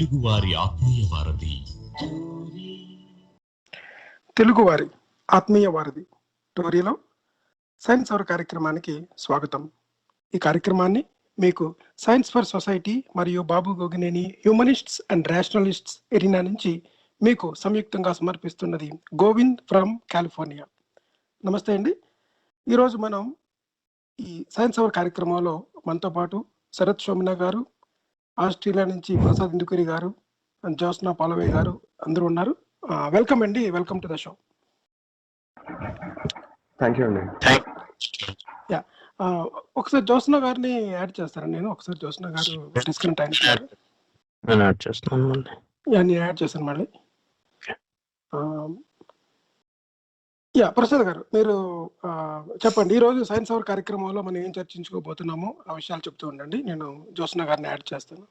తెలుగువారి ఆత్మీయ వారధి. తెలుగువారి ఆత్మీయ వారధి టోరీలో సైన్స్ అవర్ కార్యక్రమానికి స్వాగతం. ఈ కార్యక్రమాన్ని మీకు సైన్స్ ఫర్ సొసైటీ మరియు Babu Gogineni humanists and rationalists arena నుంచి మీకు సంయుక్తంగా సమర్పిస్తున్నది గోవింద్ ఫ్రమ్ కాలిఫోర్నియా. నమస్తే అండి. ఈరోజు మనం ఈ సైన్స్ అవర్ కార్యక్రమంలో మనతో పాటు శరత్ శోమినా గారు, ఆస్ట్రేలియా నుంచి ప్రసాద్ ఇందుకూరి గారు, జ్యోత్స్నా పాలవే గారు అందరూ ఉన్నారు. వెల్కమ్ అండి, welcome to the show. Thank you అండి. యా, ఒకసారి జ్యోత్స్నా గారిని యాడ్ చేస్తారా? నేను ఒకసారి జ్యోత్స్నా గారు డిస్కనెక్ట్ అయిన నేను యాడ్ చేస్తాను మళ్ళీ. నేను యాడ్ చేశాను మళ్ళీ. యా, ప్రసాద్ గారు మీరు చెప్పండి. ఈరోజు సైన్స్ అవర్ కార్యక్రమంలో మనం ఏం చర్చించుకోబోతున్నామో ఆ విషయాలు చెప్తూ ఉండండి. నేను జ్యోత్స్నా గారిని యాడ్ చేస్తాను.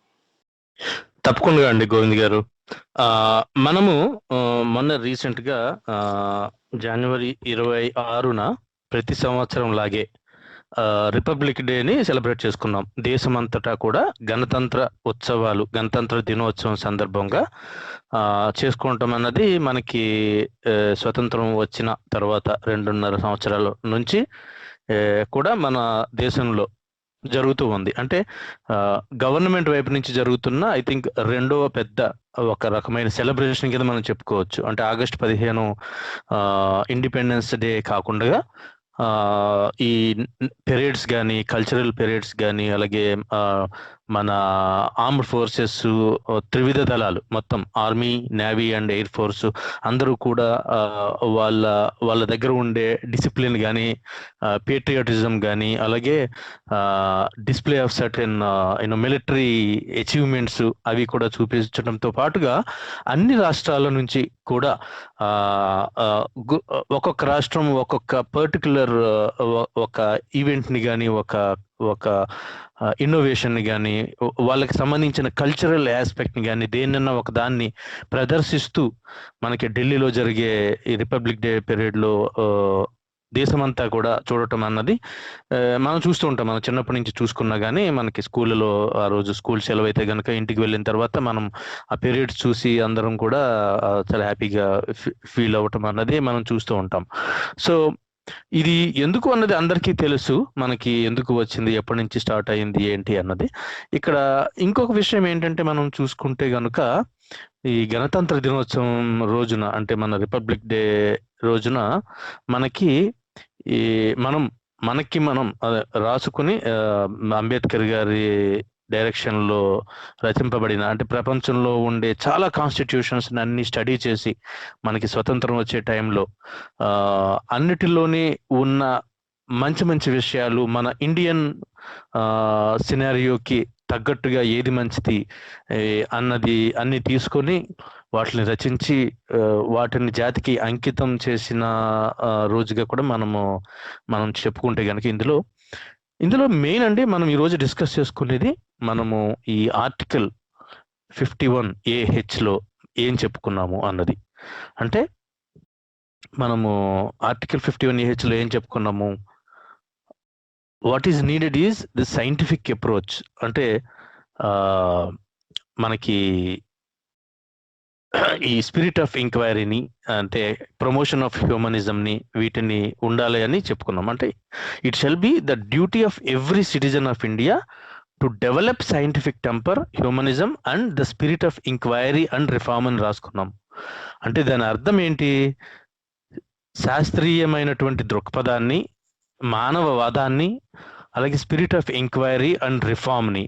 తప్పకుండా అండి గోవింద్ గారు. మనము మొన్న రీసెంట్ గా జనవరి 26న ప్రతి సంవత్సరం లాగే రిపబ్లిక్ డేని సెలబ్రేట్ చేసుకున్నాం. దేశమంతటా కూడా గణతంత్ర ఉత్సవాలు, గణతంత్ర దినోత్సవం సందర్భంగా చేసుకోవటం అన్నది మనకి స్వతంత్రం వచ్చిన తర్వాత 2.5 సంవత్సరాల నుంచి కూడా మన దేశంలో జరుగుతూ ఉంది. అంటే గవర్నమెంట్ వైపు నుంచి జరుగుతున్న ఐ థింక్ రెండవ పెద్ద ఒక రకమైన సెలబ్రేషన్ కింద మనం చెప్పుకోవచ్చు. అంటే ఆగస్టు 15 ఇండిపెండెన్స్ డే కాకుండా ఈ పెరేడ్స్ కానీ, కల్చరల్ పెరేడ్స్ కానీ, అలాగే మన ఆర్మ్డ్ ఫోర్సెస్ త్రివిధ దళాలు మొత్తం army, navy and air force అందరూ కూడా వాళ్ళ దగ్గర ఉండే డిసిప్లిన్ కానీ, పేట్రియాటిజం కానీ, అలాగే display of certain military achievements అవి కూడా చూపించడంతో పాటుగా అన్ని రాష్ట్రాల నుంచి కూడా ఒక్కొక్క రాష్ట్రం ఒక్కొక్క పర్టికులర్ ఒక ఈవెంట్ని కానీ, ఒక ఇన్నోవేషన్ కానీ, వాళ్ళకి సంబంధించిన కల్చరల్ ఆస్పెక్ట్ని కానీ దేన్నన్నా ఒక దాన్ని ప్రదర్శిస్తూ మనకి ఢిల్లీలో జరిగే ఈ రిపబ్లిక్ డే పీరియడ్లో దేశమంతా కూడా చూడటం అన్నది మనం చూస్తూ ఉంటాం. మనం చిన్నప్పటి నుంచి చూసుకున్నా కానీ మనకి స్కూళ్ళలో ఆ రోజు స్కూల్ సెలవు అయితే కనుక ఇంటికి వెళ్ళిన తర్వాత మనం ఆ పీరియడ్స్ చూసి అందరం కూడా చాలా హ్యాపీగా ఫీల్ అవ్వటం అన్నది మనం చూస్తూ ఉంటాం. సో ఇది ఎందుకు అన్నది అందరికీ తెలుసు, మనకి ఎందుకు వచ్చింది, ఎప్పటి నుంచి స్టార్ట్ అయింది ఏంటి అన్నది. ఇక్కడ ఇంకొక విషయం ఏంటంటే మనం చూసుకుంటే కనుక ఈ గణతంత్ర దినోత్సవం రోజున, అంటే మన రిపబ్లిక్ డే రోజున మనకి ఈ మనం రాసుకుని అంబేద్కర్ గారి డైరెక్షన్ లో రచింపబడిన, అంటే ప్రపంచంలో ఉండే చాలా కాన్స్టిట్యూషన్స్ అన్ని స్టడీ చేసి మనకి స్వతంత్రం వచ్చే టైంలో అన్నిటిలోని ఉన్న మంచి మంచి విషయాలు, మన ఇండియన్ సినారియోకి తగ్గట్టుగా ఏది మంచిది అన్నది అన్ని తీసుకొని వాటిని రచించి వాటిని జాతికి అంకితం చేసిన రోజుగా కూడా మనం చెప్పుకుంటే కనుక ఇందులో మెయిన్ అంటే మనం ఈరోజు డిస్కస్ చేసుకునేది మనము ఈ ఆర్టికల్ 51AH లో ఏం చెప్పుకున్నాము అన్నది. అంటే మనము ఆర్టికల్ 51AH లో ఏం చెప్పుకున్నాము, what is needed is the scientific approach. అంటే మనకి ఈ స్పిరిట్ ఆఫ్ ఎంక్వైరీని, అంటే ప్రమోషన్ ఆఫ్ హ్యూమనిజంని, వీటిని ఉండాలి అని చెప్పుకున్నాం. అంటే it shall be the duty of every citizen of India to develop scientific temper, humanism and the spirit of enquiry and reform అని రాసుకున్నాం. అంటే దాని అర్థం ఏంటి, శాస్త్రీయమైనటువంటి దృక్పథాన్ని, మానవవాదాన్ని, అలాగే స్పిరిట్ ఆఫ్ ఎంక్వైరీ అండ్ రిఫార్మ్ని,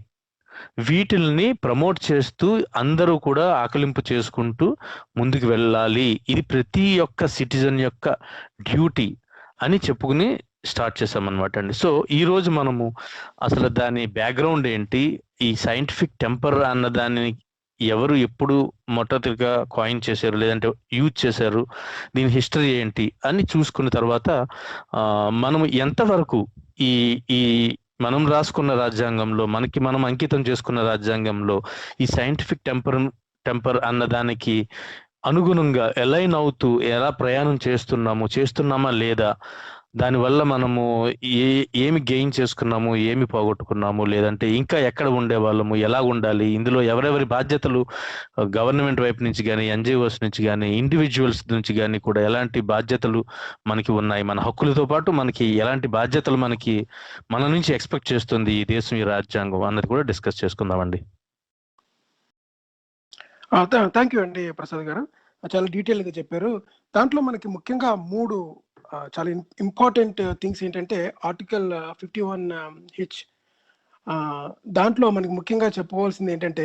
వీటిల్ని ప్రమోట్ చేస్తూ అందరూ కూడా ఆకలింపు చేసుకుంటూ ముందుకు వెళ్ళాలి. ఇది ప్రతి ఒక్క సిటిజన్ యొక్క డ్యూటీ అని చెప్పుకుని స్టార్ట్ చేసామన్నమాట అండి. సో ఈ రోజు మనము అసలు దాని బ్యాక్గ్రౌండ్ ఏంటి, ఈ సైంటిఫిక్ టెంపర్ అన్న దాన్ని ఎవరు ఎప్పుడు మొట్టమొదటిగా కాయిన్ చేశారు, లేదంటే యూజ్ చేశారు, దీని హిస్టరీ ఏంటి అని చూసుకున్న తర్వాత మనము ఎంతవరకు ఈ మనం రాసుకున్న రాజ్యాంగంలో, మనకి మనం అంకితం చేసుకున్న రాజ్యాంగంలో ఈ సైంటిఫిక్ టెంపర్ అన్నదానికి అనుగుణంగా అలైన్ అవుతూ ఎలా ప్రయాణం చేస్తున్నామా లేదా, దానివల్ల మనము ఏమి గెయిన్ చేసుకున్నాము, ఏమి పోగొట్టుకున్నాము, లేదంటే ఇంకా ఎక్కడ ఉండేవాళ్ళము, ఎలా ఉండాలి, ఇందులో ఎవరెవరి బాధ్యతలు గవర్నమెంట్ వైపు నుంచి కానీ, ఎన్జిఓస్ నుంచి కానీ, ఇండివిజువల్స్ నుంచి కానీ కూడా ఎలాంటి బాధ్యతలు మనకి ఉన్నాయి, మన హక్కులతో పాటు మనకి ఎలాంటి బాధ్యతలు మన నుంచి ఎక్స్పెక్ట్ చేస్తుంది ఈ దేశం, ఈ రాజ్యాంగం అన్నది కూడా డిస్కస్ చేసుకుందామండి. థ్యాంక్ యూ అండి ప్రసాద్ గారు, చాలా డీటెయిల్గా చెప్పారు. దాంట్లో మనకి ముఖ్యంగా 3 చాలా ఇంపార్టెంట్ థింగ్స్ ఏంటంటే ఆర్టికల్ 51H, దాంట్లో మనకి ముఖ్యంగా చెప్పుకోవాల్సింది ఏంటంటే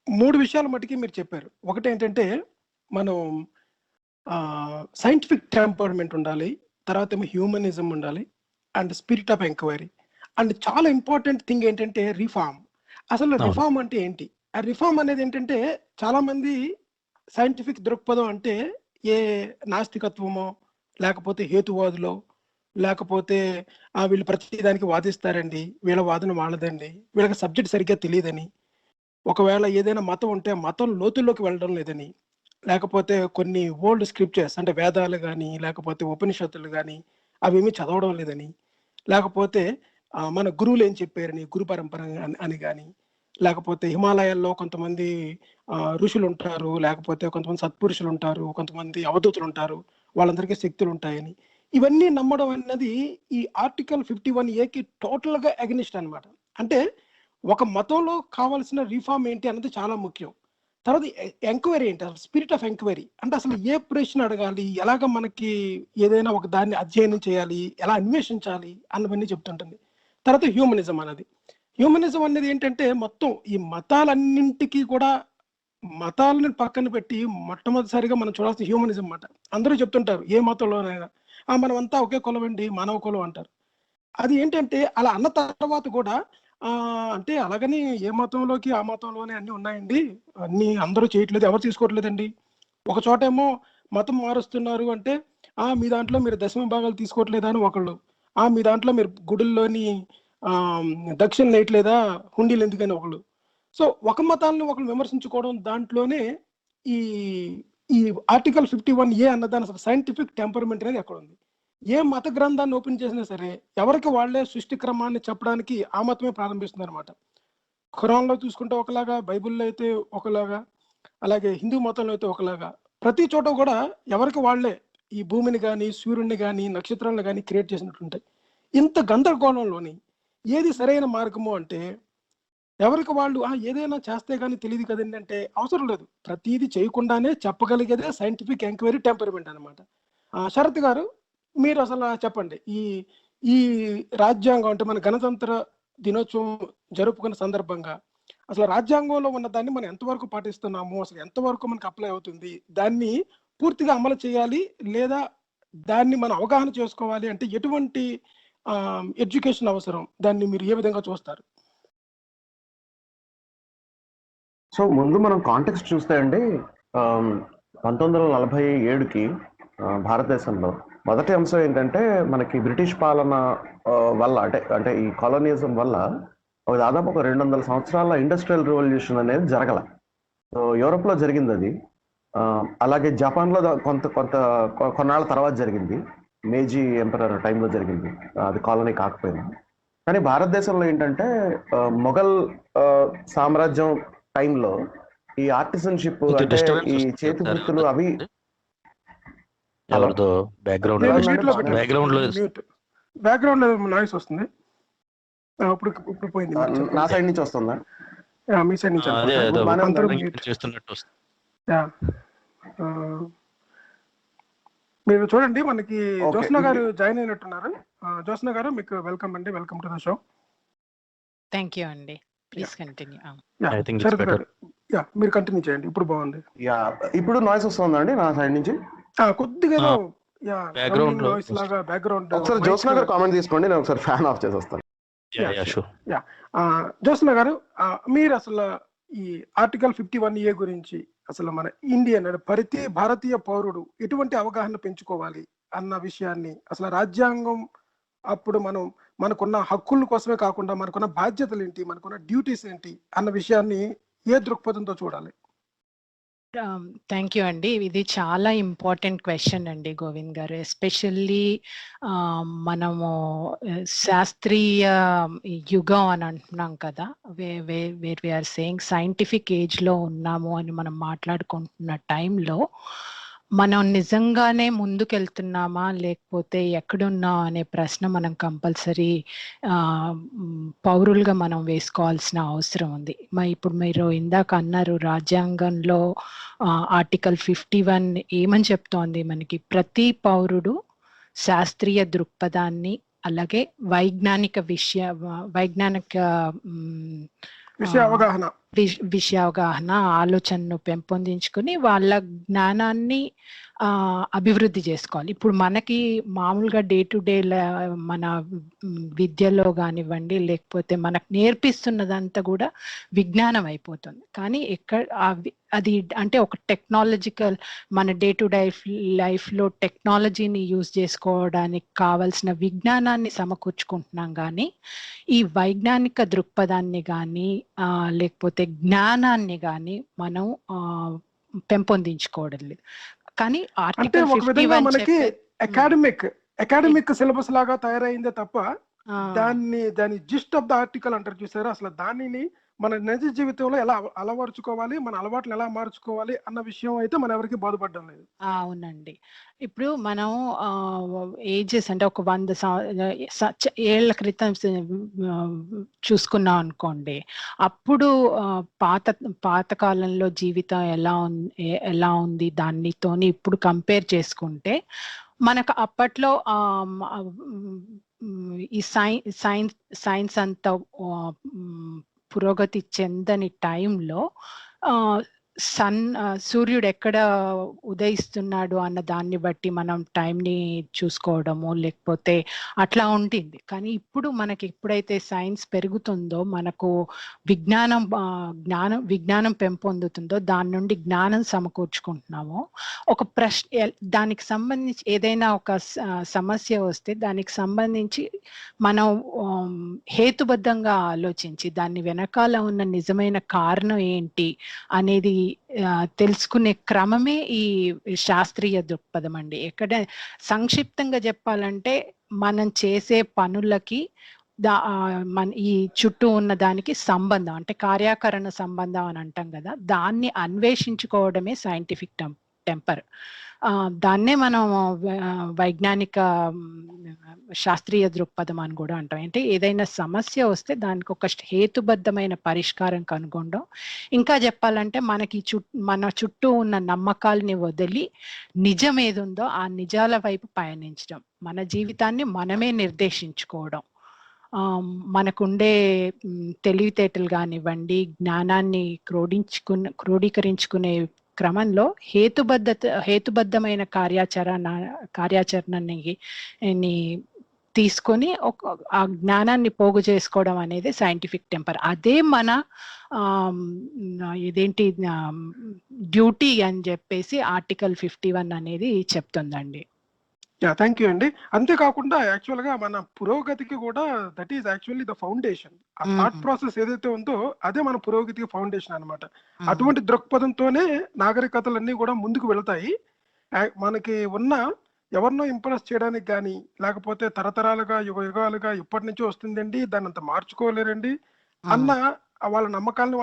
3 విషయాల మటుకి మీరు చెప్పారు. ఒకటి ఏంటంటే మనం సైంటిఫిక్ టెంపర్మెంట్ ఉండాలి, తర్వాత ఏమో హ్యూమనిజం ఉండాలి, and spirit of enquiry. And చాలా ఇంపార్టెంట్ థింగ్ ఏంటంటే రిఫార్మ్. అసలు రిఫార్మ్ అంటే ఏంటి? ఆ రిఫార్మ్ అనేది ఏంటంటే చాలా మంది సైంటిఫిక్ దృక్పథం అంటే ఏ నాస్తికత్వమో, లేకపోతే హేతువాదులో, లేకపోతే వీళ్ళు ప్రతి దానికి వాదిస్తారండి, వీళ్ళ వాదన వాళ్ళదండి, వీళ్ళకి సబ్జెక్ట్ సరిగ్గా తెలియదని, ఒకవేళ ఏదైనా మతం ఉంటే మతం లోతుల్లోకి వెళ్ళడం లేదని, లేకపోతే కొన్ని ఓల్డ్ స్క్రిప్చర్స్ అంటే వేదాలు కానీ, లేకపోతే ఉపనిషత్తులు కానీ అవేమీ చదవడం లేదని, లేకపోతే మన గురువులు ఏం చెప్పారని, గురు పరంపర అని కానీ, లేకపోతే హిమాలయాల్లో కొంతమంది ఋషులు ఉంటారు, లేకపోతే కొంతమంది సత్పురుషులు ఉంటారు, కొంతమంది అవధూతులు ఉంటారు, వాళ్ళందరికీ శక్తులు ఉంటాయని, ఇవన్నీ నమ్మడం అన్నది ఈ ఆర్టికల్ 51A టోటల్గా అగనిస్ట్ అనమాట. అంటే ఒక మతంలో కావాల్సిన రిఫార్మ్ ఏంటి అన్నది చాలా ముఖ్యం. తర్వాత ఎంక్వైరీ ఏంటి, అసలు స్పిరిట్ ఆఫ్ ఎంక్వైరీ అంటే అసలు ఏ ప్రశ్న అడగాలి, ఎలాగ మనకి ఏదైనా ఒక దాన్ని అధ్యయనం చేయాలి, ఎలా అన్వేషించాలి అన్నవన్నీ చెప్తుంటుంది. తర్వాత హ్యూమనిజం అనేది, హ్యూమనిజం అనేది ఏంటంటే మొత్తం ఈ మతాలన్నింటికీ కూడా, మతాలను పక్కన పెట్టి మొట్టమొదటిసారిగా మనం చూడాల్సిన హ్యూమనిజం అన్నమాట. అందరూ చెప్తుంటారు ఏ మతంలోనైనా మనమంతా ఒకే కులం అండి, మానవ కులం అంటారు. అది ఏంటంటే అలా అన్న తర్వాత కూడా అంటే అలాగని ఏ మతంలోకి ఆ మతంలోనే అన్ని ఉన్నాయండి, అన్ని అందరూ చేయట్లేదు, ఎవరు తీసుకోవట్లేదండి. ఒక చోటేమో మతం మారుస్తున్నారు అంటే మీ దాంట్లో మీరు దశమ భాగాలు తీసుకోవట్లేదా అని ఒకళ్ళు, మీ దాంట్లో మీరు గుడుల్లోని దక్షిణ వేయట్లేదా, హుండీలు ఎందుకని ఒకళ్ళు. సో ఒక మతాలను ఒకళ్ళు విమర్శించుకోవడం, దాంట్లోనే ఈ ఈ ఆర్టికల్ 51A అన్నదాని అసలు సైంటిఫిక్ టెంపర్మెంట్ అనేది ఎక్కడ ఉంది? ఏ మత గ్రంథాన్ని ఓపెన్ చేసినా సరే ఎవరికి వాళ్లే సృష్టి క్రమాన్ని చెప్పడానికి ఆ మతమే ప్రారంభిస్తుంది అనమాట. ఖురాన్లో చూసుకుంటే ఒకలాగా, బైబిల్లో అయితే ఒకలాగా, అలాగే హిందూ మతంలో అయితే ఒకలాగా, ప్రతి చోట కూడా ఎవరికి వాళ్లే ఈ భూమిని కానీ, సూర్యుడిని కానీ, నక్షత్రాలను కానీ క్రియేట్ చేసినట్లుంటాయి. ఇంత గందరగోళంలోని ఏది సరైన మార్గము అంటే ఎవరికి వాళ్ళు ఏదైనా చేస్తే కానీ తెలియదు కదండి అంటే అవసరం లేదు. ప్రతిదీ చేయకుండానే చెప్పగలిగేదే సైంటిఫిక్ ఎంక్వైరీ టెంపర్మెంట్ అనమాట. శరత్ గారు, మీరు అసలు చెప్పండి, ఈ ఈ రాజ్యాంగం అంటే మన గణతంత్ర దినోత్సవం జరుపుకున్న సందర్భంగా అసలు రాజ్యాంగంలో ఉన్న దాన్ని మనం ఎంతవరకు పాటిస్తున్నాము, అసలు ఎంతవరకు మనకు అప్లై అవుతుంది, దాన్ని పూర్తిగా అమలు చేయాలి లేదా దాన్ని మనం అవగాహన చేసుకోవాలి అంటే ఎటువంటి ఎడ్యుకేషన్ అవసరం, దాన్ని మీరు ఏ విధంగా చూస్తారు? సో ముందు మనం కాంటెక్స్ట్ చూస్తే అండి, 1947కి భారతదేశంలో మొదటి అంశం ఏంటంటే మనకి బ్రిటిష్ పాలన వల్ల అంటే ఈ కాలనిజం వల్ల దాదాపు ఒక 200 సంవత్సరాల ఇండస్ట్రియల్ రెవల్యూషన్ అనేది జరగల. సో యూరోప్లో జరిగింది అది, అలాగే జపాన్లో కొన్నాళ్ళ తర్వాత జరిగింది, మేజీ ఎంపరర్ టైంలో జరిగింది, అది కాలనీ కాకపోయినా. కానీ భారతదేశంలో ఏంటంటే మొఘల్ సామ్రాజ్యం టైంలో ఈ ఆర్టిసన్షిప్ అంటే ఈ చేతి వృత్తులు అవి బ్యాక్గ్రౌండ్ నాయిస్ వస్తుంది, ఇప్పుడు పోయింది. నా సైడ్ నుంచి వస్తుందా? మీ సైడ్ నుంచి మీరు చూడండి. మనకి జ్యోత్స్న గారు జాయిన్ అయినట్టున్నారు. జ్యోత్స్న గారు, మీకు వెల్కమ్ అండి, welcome to the show. Thank you అండి, ప్లీజ్ కంటిన్యూ. మీరు కంటిన్యూ చేయండి, ఇప్పుడు బాగుంది. ఇప్పుడు నాయిస్ వస్తుందండి నా సైడ్ నుంచి కొద్దిగా బ్యాక్గ్రౌండ్ నాయిస్ లాగా. బ్యాక్గ్రౌండ్ ఒకసారి జ్యోత్స్న గారు కామెంట్ తీసుకోండి, నేను ఒకసారి ఫ్యాన్ ఆఫ్ చేసి వస్తాను. జ్యోత్స్న గారు, మీరు అసలు ఈ ఆర్టికల్ 51A గురించి అసలు మన ఇండియన్ ప్రతి భారతీయ పౌరుడు ఎటువంటి అవగాహన పెంచుకోవాలి అన్న విషయాన్ని, అసలు రాజ్యాంగం అప్పుడు మనకున్న హక్కుల కోసమే కాకుండా మనకున్న బాధ్యతలు ఏంటి, మనకున్న డ్యూటీస్ ఏంటి అన్న విషయాన్ని ఏ దృక్పథంతో చూడాలి? థ్యాంక్ యూ అండి. ఇది చాలా ఇంపార్టెంట్ క్వశ్చన్ అండి గోవింద్ గారు. ఎస్పెషల్లీ మనము శాస్త్రీయ యుగం అని అంటున్నాం కదా, వేర్ వీఆర్ సేయింగ్ సైంటిఫిక్ ఏజ్లో ఉన్నాము అని మనం మాట్లాడుకుంటున్న టైంలో మనం నిజంగానే ముందుకెళ్తున్నామా లేకపోతే ఎక్కడున్నాం అనే ప్రశ్న మనం కంపల్సరీ పౌరులుగా మనం వేసుకోవాల్సిన అవసరం ఉంది. ఇప్పుడు మీరు ఇందాక అన్నారు రాజ్యాంగంలో ఆర్టికల్ 51 ఏమని చెప్తోంది మనకి, ప్రతి పౌరుడు శాస్త్రీయ దృక్పథాన్ని అలాగే వైజ్ఞానిక విషయ అవగాహన ఆలోచనను పెంపొందించుకుని వాళ్ళ జ్ఞానాన్ని అభివృద్ధి చేసుకోవాలి. ఇప్పుడు మనకి మామూలుగా డే టు డే మన విద్యలో కానివ్వండి లేకపోతే మనకు నేర్పిస్తున్నదంతా కూడా విజ్ఞానం అయిపోతుంది. కానీ అది అంటే ఒక టెక్నాలజికల్ మన డే టు డే లైఫ్లో టెక్నాలజీని యూజ్ చేసుకోవడానికి కావాల్సిన విజ్ఞానాన్ని సమకూర్చుకుంటున్నాం. కానీ ఈ వైజ్ఞానిక దృక్పథాన్ని కానీ లేకపోతే జ్ఞానాన్ని కానీ మనం పెంపొందించుకోవడం లేదు. కానీ అంటే ఒక విధంగా మనకి అకాడమిక్ సిలబస్ లాగా తయారైందే తప్ప దాని జిస్ట్ ఆఫ్ ద ఆర్టికల్ అంటారు చూసారా, అసలు దానిని మన నిజ జీవితంలో ఎలా అలవర్చుకోవాలి, మన అలవాట్లు ఎలా మార్చుకోవాలి అన్న విషయం అయితే మన ఎవరికి బాధపడడం లేదు. అవునండి. ఇప్పుడు మనం ఏజెస్ అంటే ఒక 100 ఏళ్ల క్రితం చూసుకున్నాం అనుకోండి, అప్పుడు పాత కాలంలో జీవితం ఎలా ఉంది దానితోని ఇప్పుడు కంపేర్ చేసుకుంటే మనకు అప్పట్లో ఈ సైన్స్ అంతా పురోగతి చెందని టైంలో సూర్యుడు ఎక్కడ ఉదయిస్తున్నాడు అన్న దాన్ని బట్టి మనం టైంని చూసుకోవడము లేకపోతే అట్లా ఉంటుంది. కానీ ఇప్పుడు మనకి ఎప్పుడైతే సైన్స్ పెరుగుతుందో మనకు విజ్ఞానం పెంపొందుతుందో దాని నుండి జ్ఞానం సమకూర్చుకుంటున్నామో ఒక ప్రశ్న దానికి సంబంధించి ఏదైనా ఒక సమస్య వస్తే దానికి సంబంధించి మనం హేతుబద్ధంగా ఆలోచించి దాన్ని వెనకాల ఉన్న నిజమైన కారణం ఏంటి అనేది తెలుసుకునే క్రమమే ఈ శాస్త్రీయ దృక్పథం అండి. ఎక్కడ సంక్షిప్తంగా చెప్పాలంటే మనం చేసే పనులకి మన ఈ చుట్టూ ఉన్న దానికి సంబంధం అంటే కార్యాకరణ సంబంధం అని అంటాం కదా, దాన్ని అన్వేషించుకోవడమే సైంటిఫిక్ టెంపర్. దాన్నే మనం వైజ్ఞానిక శాస్త్రీయ దృక్పథం అని కూడా అంటాం. అంటే ఏదైనా సమస్య వస్తే దానికి ఒక హేతుబద్ధమైన పరిష్కారం కనుగొనడం, ఇంకా చెప్పాలంటే మన చుట్టూ ఉన్న నమ్మకాలని వదిలి నిజం ఏదుందో ఆ నిజాల వైపు పయనించడం, మన జీవితాన్ని మనమే నిర్దేశించుకోవడం, మనకుండే తెలివితేటలు కానివ్వండి జ్ఞానాన్ని క్రోడీకరించుకునే క్రమంలో హేతుబద్ధమైన కార్యాచరణని తీసుకొని ఆ జ్ఞానాన్ని పోగు చేసుకోవడం అనేది సైంటిఫిక్ టెంపర్. అదే మన ఇదేంటి డ్యూటీ అని చెప్పేసి ఆర్టికల్ 51 అనేది చెప్తుందండి. థ్యాంక్ యూ అండి. అంతేకాకుండా యాక్చువల్గా మన పురోగతికి కూడా that is actually the foundation. ఆ థాట్ ప్రాసెస్ ఏదైతే ఉందో అదే మన పురోగతికి ఫౌండేషన్ అనమాట. అటువంటి దృక్పథంతోనే నాగరికతలన్నీ కూడా ముందుకు వెళ్తాయి. మనకి ఉన్న ఎవరినో ఇంప్రెస్ చేయడానికి కానీ లేకపోతే తరతరాలుగా యుగాలుగా ఇప్పటి నుంచి వస్తుందండి దాన్ని అంత మార్చుకోలేరండి అన్న వాళ్ళ నమ్మకాన్ని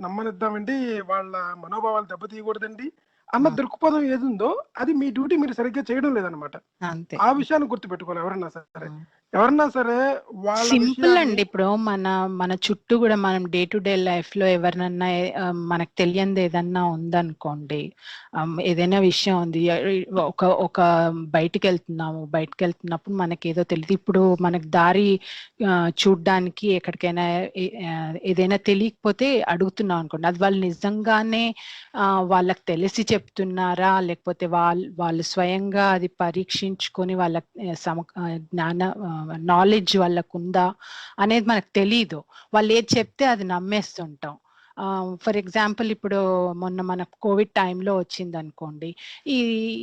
నమ్మనిద్దామండి, వాళ్ళ మనోభావాలు దెబ్బతీయకూడదండి అన్న దృక్పథం ఏదుందో అది మీ డ్యూటీ మీరు సరిగ్గా చేయడం లేదనమాట. ఆ విషయాన్ని గుర్తుపెట్టుకోవాలి ఎవరన్నా సరే సింపుల్ అండి. ఇప్పుడు మన చుట్టూ కూడా మనం డే టు డే లైఫ్ లో ఎవరినన్నా మనకు తెలియంది ఏదన్నా ఉందనుకోండి, ఏదైనా విషయం ఉంది, ఒక బయటికి వెళ్తున్నప్పుడు మనకి ఏదో తెలియదు. ఇప్పుడు మనకు దారి చూడ్డానికి ఎక్కడికైనా ఏదైనా తెలియకపోతే అడుగుతున్నాం అనుకోండి, అది వాళ్ళు నిజంగానే వాళ్ళకి తెలిసి చెప్తున్నారా లేకపోతే వాళ్ళు స్వయంగా అది పరీక్షించుకొని వాళ్ళ నాలెడ్జ్ వాళ్ళకు ఉందా అనేది మనకు తెలీదు. వాళ్ళు ఏది చెప్తే అది నమ్మేస్తుంటాం. ఫర్ ఎగ్జాంపుల్ ఇప్పుడు మొన్న మన కోవిడ్ టైంలో వచ్చిందనుకోండి, ఈ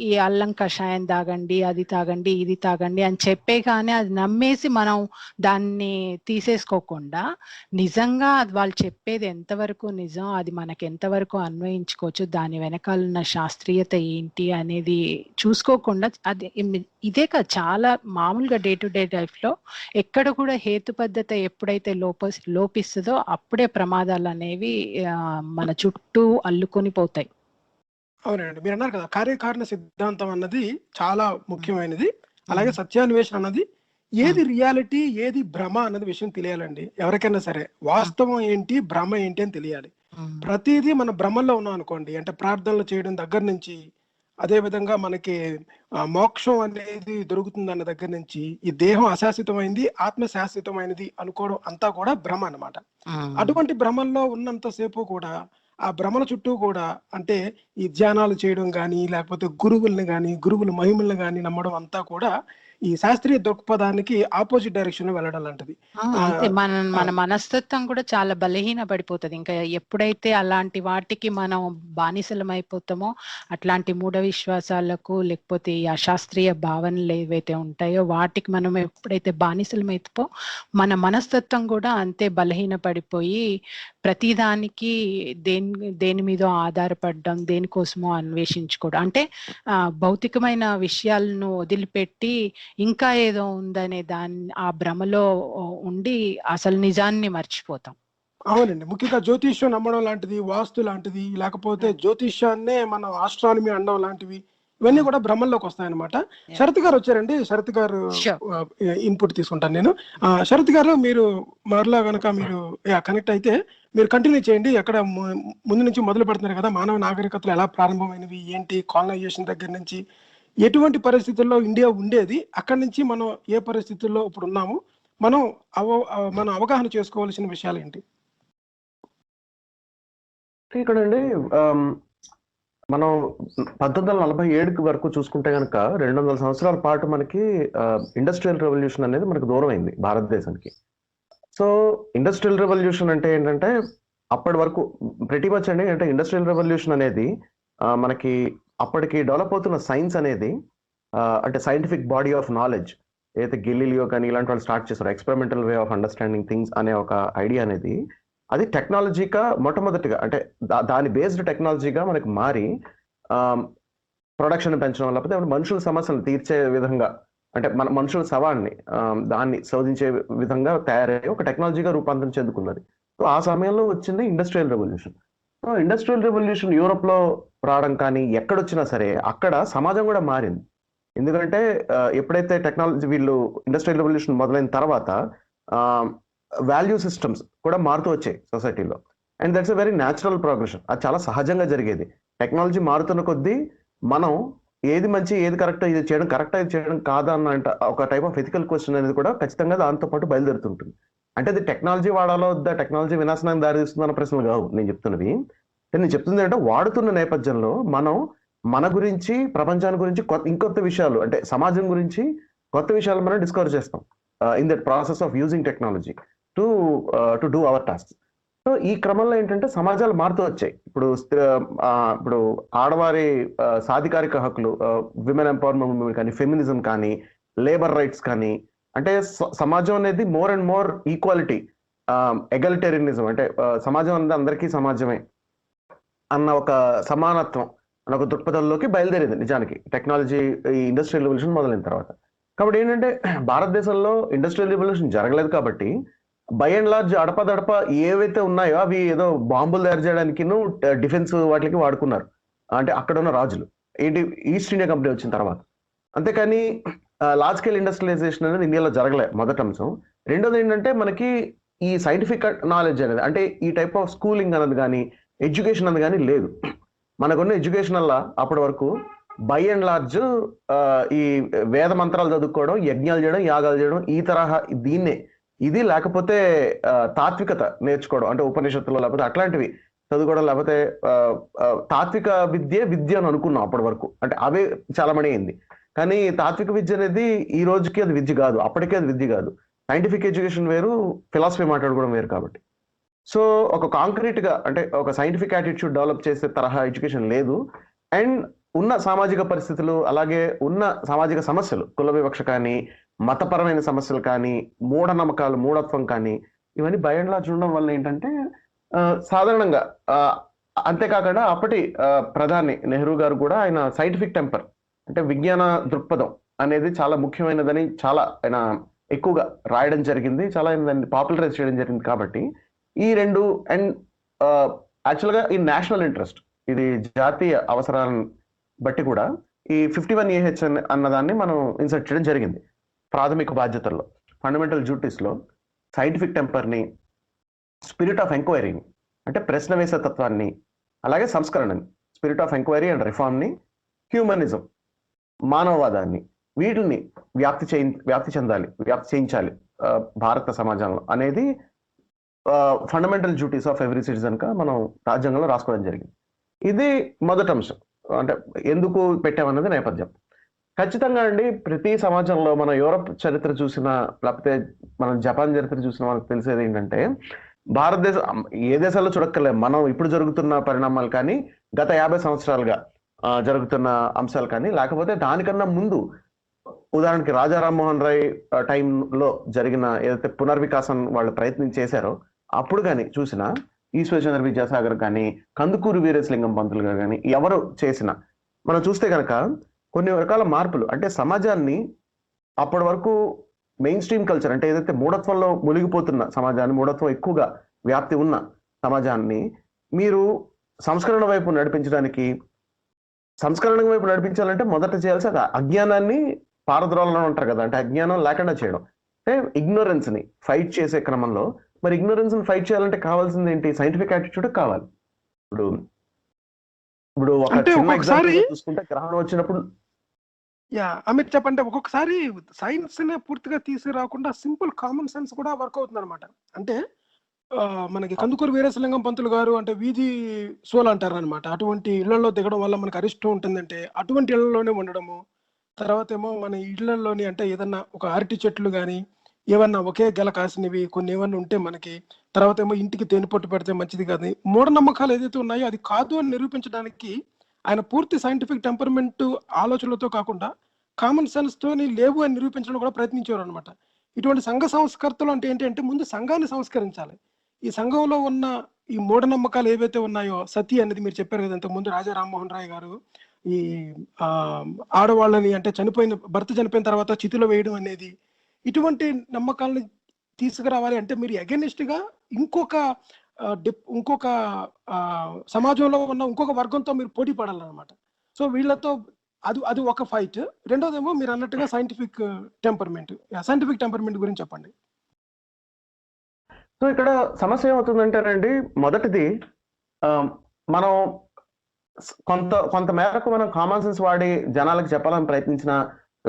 ఈ అల్లం కషాయం తాగండి, అది తాగండి, ఇది తాగండి అని చెప్పే కానీ అది నమ్మేసి మనం దాన్ని తీసేసుకోకుండా, నిజంగా అది వాళ్ళు చెప్పేది ఎంతవరకు నిజం, అది మనకి ఎంతవరకు అన్వయించుకోవచ్చు, దాని వెనకాల ఉన్న శాస్త్రీయత ఏంటి అనేది చూసుకోకుండా, అది ఇదే కాదు, చాలా మామూలుగా డే టు డే లైఫ్లో ఎక్కడ కూడా హేతుబద్ధత ఎప్పుడైతే లోపిస్తుందో అప్పుడే ప్రమాదాలు అనేవి మన చుట్టూ అల్లుకొని పోతాయి. అవునండి, మీరు అన్నారు కదా కార్యకారణ సిద్ధాంతం అన్నది చాలా ముఖ్యమైనది. అలాగే సత్యాన్వేషణ అన్నది ఏది రియాలిటీ ఏది భ్రమ అన్నది విషయం తెలియాలండి. ఎవరికైనా సరే వాస్తవం ఏంటి భ్రమ ఏంటి అని తెలియాలి. ప్రతిదీ మన భ్రమల్లో ఉన్నాం అనుకోండి, అంటే ప్రార్థనలు చేయడం దగ్గర నుంచి, అదే విధంగా మనకి మోక్షం అనేది దొరుకుతుంది అన్న దగ్గర నుంచి, ఈ దేహం అశాశ్వతమైంది ఆత్మ శాశ్వతమైనది అనుకోవడం అంతా కూడా భ్రమ అన్నమాట. అటువంటి భ్రమల్లో ఉన్నంతసేపు కూడా ఆ భ్రమల చుట్టూ కూడా, అంటే ఈ ధ్యానాలు చేయడం కానీ, లేకపోతే గురువుల్ని కానీ, గురువుల మహిమల్ని కానీ నమ్మడం అంతా కూడా ఈ శాస్త్రీయ దృక్పథానికి ఆపోజిట్ డైరెక్షన్ లో వెళ్ళడం లాంటిది. అంతే, మన మనస్తత్వం కూడా చాలా బలహీన పడిపోతుంది. ఇంకా ఎప్పుడైతే అలాంటి వాటికి మనం బానిసలం అయిపోతామో, అట్లాంటి మూఢ విశ్వాసాలకు లేకపోతే ఈ అశాస్త్రీయ భావనలు ఏవైతే ఉంటాయో వాటికి మనం ఎప్పుడైతే బానిసలం అయిపో, మన మనస్తత్వం కూడా అంతే బలహీన పడిపోయి ప్రతిదానికి దేని మీద ఆధారపడడం, దేనికోసమో అన్వేషించుకోవడం, అంటే భౌతికమైన విషయాలను వదిలిపెట్టి ఇంకా ఏదో ఉందనే ఆ భ్రమలో ఉండి అసలు నిజాన్ని మర్చిపోతాం. అవునండి, ముఖ్యంగా జ్యోతిష్యం నమ్మడం లాంటిది, వాస్తు లాంటిది, లేకపోతే జ్యోతిష్యాన్నే మనం ఆస్ట్రానమీ అనడం లాంటివి, ఇవన్నీ కూడా భ్రమంలోకి వస్తాయన్నమాట. శరత్ గారు వచ్చారండి, శరత్ గారు ఇన్పుట్ తీసుకుంటాను నేను. శరత్ గారు, మీరు మరలా కనుక మీరు కనెక్ట్ అయితే మీరు కంటిన్యూ చేయండి. ఎక్కడ ముందు నుంచి మొదలు పెడుతున్నారు కదా, మానవ నాగరికతలు ఎలా ప్రారంభమైనవి ఏంటి, కాలనైజేషన్ దగ్గర నుంచి ఎటువంటి పరిస్థితుల్లో ఇండియా ఉండేది, అక్కడి నుంచి మనం ఏ పరిస్థితుల్లో ఇప్పుడు ఉన్నాము, మనం అవగాహన చేసుకోవాల్సిన విషయాలు ఏంటి? ఇక్కడండి మనం 1947 వరకు చూసుకుంటే కనుక 200 సంవత్సరాల పాటు మనకి ఇండస్ట్రియల్ రెవల్యూషన్ అనేది మనకు దూరం అయింది భారతదేశానికి. సో ఇండస్ట్రియల్ రెవల్యూషన్ అంటే ఏంటంటే అప్పటి వరకు ప్రతి మచ్ అండి, అంటే ఇండస్ట్రియల్ రెవల్యూషన్ అనేది మనకి అప్పటికి డెవలప్ అవుతున్న సైన్స్ అనేది, అంటే సైంటిఫిక్ బాడీ ఆఫ్ నాలెడ్జ్ ఏదైతే గెలీలియో కానీ ఇలాంటి వాళ్ళు స్టార్ట్ చేశారు, experimental way of understanding things అనే ఒక ఐడియా అనేది, అది టెక్నాలజీగా మొట్టమొదటిగా, అంటే దాని బేస్డ్ టెక్నాలజీగా మనకి మారి ప్రొడక్షన్ పెంచడం, లేకపోతే మనుషుల సమస్యలను తీర్చే విధంగా, అంటే మన మనుషుల సవాళ్ళని దాన్ని శోధించే విధంగా తయారయ్యే ఒక టెక్నాలజీగా రూపాంతరం చెందుకున్నది. సో ఆ సమయంలో వచ్చింది industrial revolution. So industrial revolution Europe లో రావడం కానీ ఎక్కడొచ్చినా సరే అక్కడ సమాజం కూడా మారింది. ఎందుకంటే ఎప్పుడైతే టెక్నాలజీ వీళ్ళు ఇండస్ట్రియల్ రెవల్యూషన్ మొదలైన తర్వాత వాల్యూ సిస్టమ్స్ కూడా మారుతూ వచ్చాయి సొసైటీలో. And that's a very natural progression. అది చాలా సహజంగా జరిగేది. టెక్నాలజీ మారుతున్న కొద్దీ మనం ఏది మంచి ఏది కరెక్ట్, ఇది చేయడం కరెక్టా ఇది చేయడం కాదా అన్న ఒక టైప్ ఆఫ్ ఎథికల్ క్వశ్చన్ అనేది కూడా ఖచ్చితంగా దాంతో పాటు బయలుదేరుతుంటుంది. అంటే అది టెక్నాలజీ వాడాలో వద్దా, టెక్నాలజీ వినాశనానికి దారితీస్తుందన్న ప్రశ్నలు కావు నేను చెప్తున్నవి. నేను చెప్తుంది అంటే వాడుతున్న నేపథ్యంలో మనం మన గురించి, ప్రపంచాన్ని గురించి ఇంకొత్త విషయాలు, అంటే సమాజం గురించి కొత్త విషయాలు మనం డిస్కవర్ చేస్తాం in that process of using technology to do our task. So ఈ క్రమంలో ఏంటంటే సమాజాలు మారుతూ వచ్చాయి. ఇప్పుడు ఆడవారి సాధికారిక హక్కులు, విమెన్ ఎంపవర్మెంట్ కానీ, ఫెమినిజం కానీ, లేబర్ రైట్స్ కానీ, అంటే సమాజం అనేది మోర్ అండ్ మోర్ ఈక్వాలిటీ, ఎగలిటేరియనిజం, అంటే సమాజం అనేది అందరికీ సమాజమే అన్న ఒక సమానత్వం అన్న ఒక దృక్పథంలోకి బయలుదేరింది నిజానికి టెక్నాలజీ ఈ ఇండస్ట్రియల్ రెవల్యూషన్ మొదలైన తర్వాత. కాబట్టి ఏంటంటే భారతదేశంలో ఇండస్ట్రియల్ రెవల్యూషన్ జరగలేదు కాబట్టి బై అండ్ లార్జ్ అడపదడప ఏవైతే ఉన్నాయో అవి ఏదో బాంబులు తయారు చేయడానికి డిఫెన్స్ వాటికి వాడుకున్నారు, అంటే అక్కడ ఉన్న రాజులు. ఏంటి, ఈస్ట్ ఇండియా కంపెనీ వచ్చిన తర్వాత. అంతేకాని లార్జ్ స్కేల్ ఇండస్ట్రియలైజేషన్ అనేది ఇండియాలో జరగలే, మొదటి అంశం. రెండోది ఏంటంటే మనకి ఈ సైంటిఫిక్ నాలెడ్జ్ అనేది, అంటే ఈ టైప్ ఆఫ్ స్కూలింగ్ అనేది కానీ, ఎడ్యుకేషన్ అనేది కానీ లేదు. మనకున్న ఎడ్యుకేషన్ వల్ల అప్పటి వరకు బై అండ్ లార్జ్ ఈ వేద మంత్రాలు చదువుకోవడం, యజ్ఞాలు చేయడం, యాగాలు చేయడం, ఈ తరహా దీన్నే ఇది, లేకపోతే తాత్వికత నేర్చుకోవడం, అంటే ఉపనిషత్తులు లేకపోతే అట్లాంటివి చదువుకోవడం, లేకపోతే తాత్విక విద్య అని అనుకున్నాం అప్పటి వరకు. అంటే అవే చాలా మనీ అయింది. కానీ తాత్విక విద్య అనేది ఈ రోజుకి అది విద్య కాదు, అప్పటికే అది విద్య కాదు. సైంటిఫిక్ ఎడ్యుకేషన్ వేరు, ఫిలాసఫీ మాట్లాడుకోవడం వేరు. కాబట్టి సో ఒక కాంక్రీట్ గా అంటే ఒక సైంటిఫిక్ యాటిట్యూడ్ డెవలప్ చేసే తరహా ఎడ్యుకేషన్ లేదు. అండ్ ఉన్న సామాజిక పరిస్థితులు, అలాగే ఉన్న సామాజిక సమస్యలు, కుల వివక్ష కానీ, మతపరమైన సమస్యలు కానీ, మూఢనమ్మకాలు, మూఢత్వం కానీ, ఇవన్నీ బై అండ్ లార్జ్ ఉండడం వల్ల ఏంటంటే సాధారణంగా అంతేకాకుండా అప్పటి ప్రధాని నెహ్రూ గారు కూడా ఆయన సైంటిఫిక్ టెంపర్ అంటే విజ్ఞాన దృక్పథం అనేది చాలా ముఖ్యమైనదని చాలా ఆయన ఎక్కువగా రాయడం జరిగింది, చాలా ఆయన దాన్ని పాపులరైజ్ చేయడం జరిగింది. కాబట్టి ఈ రెండు అండ్ యాక్చువల్గా ఈ నేషనల్ ఇంట్రెస్ట్, ఇది జాతీయ అవసరాలను బట్టి కూడా ఈ 51AH అన్నదాన్ని మనం ఇన్సర్ట్ చేయడం జరిగింది. ప్రాథమిక బాధ్యతల్లో, ఫండమెంటల్ డ్యూటీస్లో సైంటిఫిక్ టెంపర్ని, స్పిరిట్ ఆఫ్ ఎంక్వైరీని అంటే ప్రశ్న వేసే తత్వాన్ని, అలాగే సంస్కరణని, స్పిరిట్ ఆఫ్ ఎంక్వైరీ అండ్ రిఫార్మ్ని, హ్యూమనిజం మానవవాదాన్ని, వీటిని వ్యాప్తి చేయించాలి భారత సమాజంలో అనేది fundamental duties of every citizen గా మనం రాజ్యాంగంలో రాసుకోవడం జరిగింది. ఇది మొదటి అంశం, అంటే ఎందుకు పెట్టామన్నది నేపథ్యం. ఖచ్చితంగా అండి, ప్రతి సమాజంలో మన యూరప్ చరిత్ర చూసినా, లేకపోతే మనం జపాన్ చరిత్ర చూసినా మనకు తెలిసేది ఏంటంటే, భారతదేశం ఏ దేశాల్లో చూడక్కర్లేదు, మనం ఇప్పుడు జరుగుతున్న పరిణామాలు కానీ, గత 50 సంవత్సరాలుగా జరుగుతున్న అంశాలు కానీ, లేకపోతే దానికన్నా ముందు ఉదాహరణకి రాజా రామ్మోహన్ రాయ్ టైంలో జరిగిన ఏదైతే పునర్వికాసం వాళ్ళు ప్రయత్నం చేశారో అప్పుడు కానీ చూసినా, ఈశ్వరచంద్ర విద్యాసాగర్ కానీ, కందుకూరి వీరేశలింగం పంతులు గారు కానీ ఎవరు చేసినా మనం చూస్తే కనుక కొన్ని రకాల మార్పులు, అంటే సమాజాన్ని అప్పటి వరకు మెయిన్ స్ట్రీమ్ కల్చర్ అంటే ఏదైతే మూఢత్వంలో మునిగిపోతున్న సమాజాన్ని, మూఢత్వం ఎక్కువగా వ్యాప్తి ఉన్న సమాజాన్ని మీరు సంస్కరణ వైపు నడిపించాలంటే మొదట చేయాల్సి అజ్ఞానాన్ని పారద్రోళన అంటారు కదా, అంటే అజ్ఞానం లేకుండా చేయడం, అంటే ఇగ్నోరెన్స్ ని ఫైట్ చేసే క్రమంలో, మరి ఇగ్నోరెన్స్ ని ఫైట్ చేయాలంటే కావాల్సింది ఏంటి? సైంటిఫిక్ యాటిట్యూడ్ కావాలి. ఇప్పుడు ఒక చిన్న ఎగ్జాంపుల్ చూసుకుంటే, గ్రహణం వచ్చినప్పుడు అమిత్ చెప్పంటే ఒక్కొక్కసారి సైన్స్ నే పూర్తిగా తీసుకురాకుండా సింపుల్ కామన్ సెన్స్ కూడా వర్క్ అవుతుంది అనమాట. అంటే మనకి కందుకూరి వీరేశలింగం పంతులు గారు అంటే వీధి సోల్ అంటారు అనమాట. అటువంటి ఇళ్లలో దిగడం వల్ల మనకు అరిష్టం ఉంటుందంటే అటువంటి ఇళ్లలోనే ఉండడము. తర్వాత ఏమో మన ఇళ్లలోని అంటే ఏదన్నా ఒక అరటి చెట్లు కానీ ఏమన్నా ఒకే గెల కాసినవి కొన్ని ఏమన్నా ఉంటే మనకి, తర్వాత ఏమో ఇంటికి తేనెపట్టు పెడితే మంచిది కాదు, మూఢనమ్మకాలు ఏదైతే ఉన్నాయో అది కాదు అని నిరూపించడానికి ఆయన పూర్తి సైంటిఫిక్ టెంపర్మెంట్ ఆలోచనలతో కాకుండా కామన్ సెన్స్ తోని లేవు అని నిరూపించడం కూడా ప్రయత్నించారు అనమాట. ఇటువంటి సంఘ సంస్కర్తలు అంటే ఏంటంటే ముందు సంఘాన్ని సంస్కరించాలి. ఈ సంఘంలో ఉన్న ఈ మూఢనమ్మకాలు ఏవైతే ఉన్నాయో, సతీ అనేది మీరు చెప్పారు కదా ఇంతకుముందు, రాజా రామ్మోహన్ రాయ్ గారు ఈ ఆడవాళ్ళని అంటే భర్త చనిపోయిన తర్వాత చితిలో వేయడం అనేది, ఇటువంటి నమ్మకాలని తీసుకురావాలి అంటే మీరు అగెనిస్ట్ గా ఇంకొక సమాజంలో ఉన్న ఇంకొక వర్గంతో మీరు పోటీ పడాలన్నమాట. సో వీళ్ళతో అది ఒక ఫైట్. రెండోదేమో మీరు అన్నట్టుగా సైంటిఫిక్ టెంపర్మెంట్ గురించి చెప్పండి. సో ఇక్కడ సమస్య ఏమవుతుందంటేనండి, మొదటిది మనం కొంత మేరకు మనం కామన్ సెన్స్ వాడి జనాలకు చెప్పాలని ప్రయత్నించినా,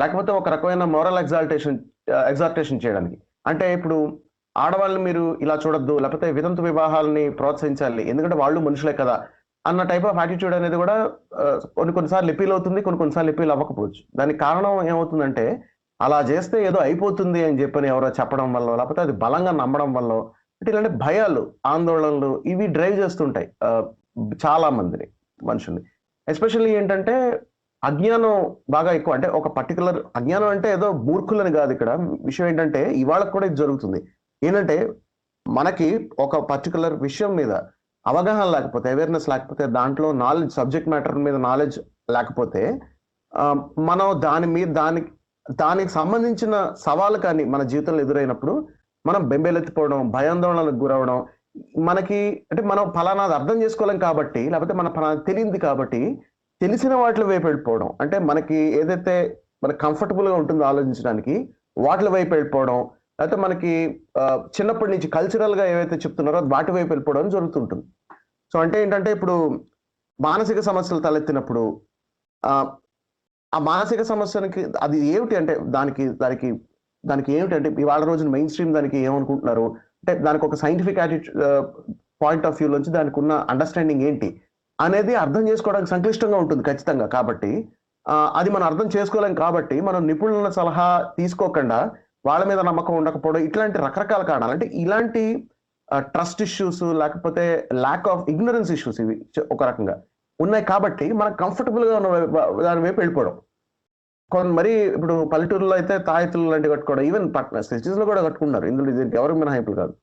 లేకపోతే ఒక రకమైన మోరల్ ఎగ్జార్టేషన్ చేయడానికి, అంటే ఇప్పుడు ఆడవాళ్ళని మీరు ఇలా చూడొద్దు, లేకపోతే వితంతు వివాహాలని ప్రోత్సహించాలి ఎందుకంటే వాళ్ళు మనుషులే కదా అన్న టైప్ ఆఫ్ యాటిట్యూడ్ అనేది కూడా కొన్నిసార్లు అపీల్ అవుతుంది, కొన్నిసార్లు అపీల్ అవ్వకపోవచ్చు. దానికి కారణం ఏమవుతుందంటే, అలా చేస్తే ఏదో అయిపోతుంది అని చెప్పని ఎవరో చెప్పడం వల్ల, లేకపోతే అది బలంగా నమ్మడం వల్ల, అంటే ఇలాంటి భయాలు, ఆందోళనలు ఇవి డ్రైవ్ చేస్తుంటాయి చాలా మందిని, మనుషుల్ని. ఎస్పెషల్లీ ఏంటంటే అజ్ఞానం బాగా ఎక్కువ, అంటే ఒక పర్టికులర్ అజ్ఞానం అంటే ఏదో మూర్ఖులని కాదు. ఇక్కడ విషయం ఏంటంటే ఇవాళ కూడా ఇది జరుగుతుంది. ఏంటంటే మనకి ఒక పర్టికులర్ విషయం మీద అవగాహన లేకపోతే, అవేర్నెస్ లేకపోతే, దాంట్లో నాలెడ్జ్, సబ్జెక్ట్ మ్యాటర్ మీద నాలెడ్జ్ లేకపోతే, మనం దానికి సంబంధించిన సవాలు కానీ మన జీవితంలో ఎదురైనప్పుడు మనం బెంబేలెత్తిపోవడం, భయాందోళనలకు గురవడం, మనకి అంటే మనం ఫలానాది అర్థం చేసుకోలేం కాబట్టి, లేకపోతే మన తెలియంది కాబట్టి తెలిసిన వాటి వైపు వెళ్ళిపోవడం, అంటే మనకి ఏదైతే మనకి కంఫర్టబుల్ గా ఉంటుందో ఆలోచించడానికి వాటి వైపు వెళ్ళిపోవడం, లేకపోతే మనకి చిన్నప్పటి నుంచి కల్చరల్ గా ఏవైతే చెప్తున్నారో వాటి వైపు వెళ్ళిపోవడం జరుగుతుంటుంది. సో అంటే ఏంటంటే, ఇప్పుడు మానసిక సమస్యలు తలెత్తినప్పుడు ఆ మానసిక సమస్యలకి అది ఏమిటి అంటే దానికి ఏమిటంటే ఇవాళ రోజున మెయిన్ స్ట్రీమ్ దానికి ఏమనుకుంటున్నారు అంటే, దానికి ఒక సైంటిఫిక్ పాయింట్ ఆఫ్ వ్యూ నుంచి దానికి ఉన్న అండర్స్టాండింగ్ ఏంటి అనేది అర్థం చేసుకోవడానికి సంక్లిష్టంగా ఉంటుంది ఖచ్చితంగా. కాబట్టి అది మనం అర్థం చేసుకోలేం కాబట్టి మనం నిపుణుల సలహా తీసుకోకుండా వాళ్ళ మీద నమ్మకం ఉండకపోవడం, ఇట్లాంటి రకరకాల కారణాలు, అంటే ఇలాంటి ట్రస్ట్ ఇష్యూస్ లేకపోతే ల్యాక్ ఆఫ్ ఇగ్నరెన్స్ ఇష్యూస్ ఇవి ఒక రకంగా ఉన్నాయి కాబట్టి మనం కంఫర్టబుల్ గా ఉన్న దాని వైపు వెళ్ళిపోవడం. మరి ఇప్పుడు పల్లెటూరులో అయితే తాయెత్తులు లాంటివి కట్టుకోవడం, ఈవెన్ సిటీస్ లో కూడా కట్టుకుంటున్నారు, ఇందులో దీనికి ఎవరు మినహాయింపులు కాదు.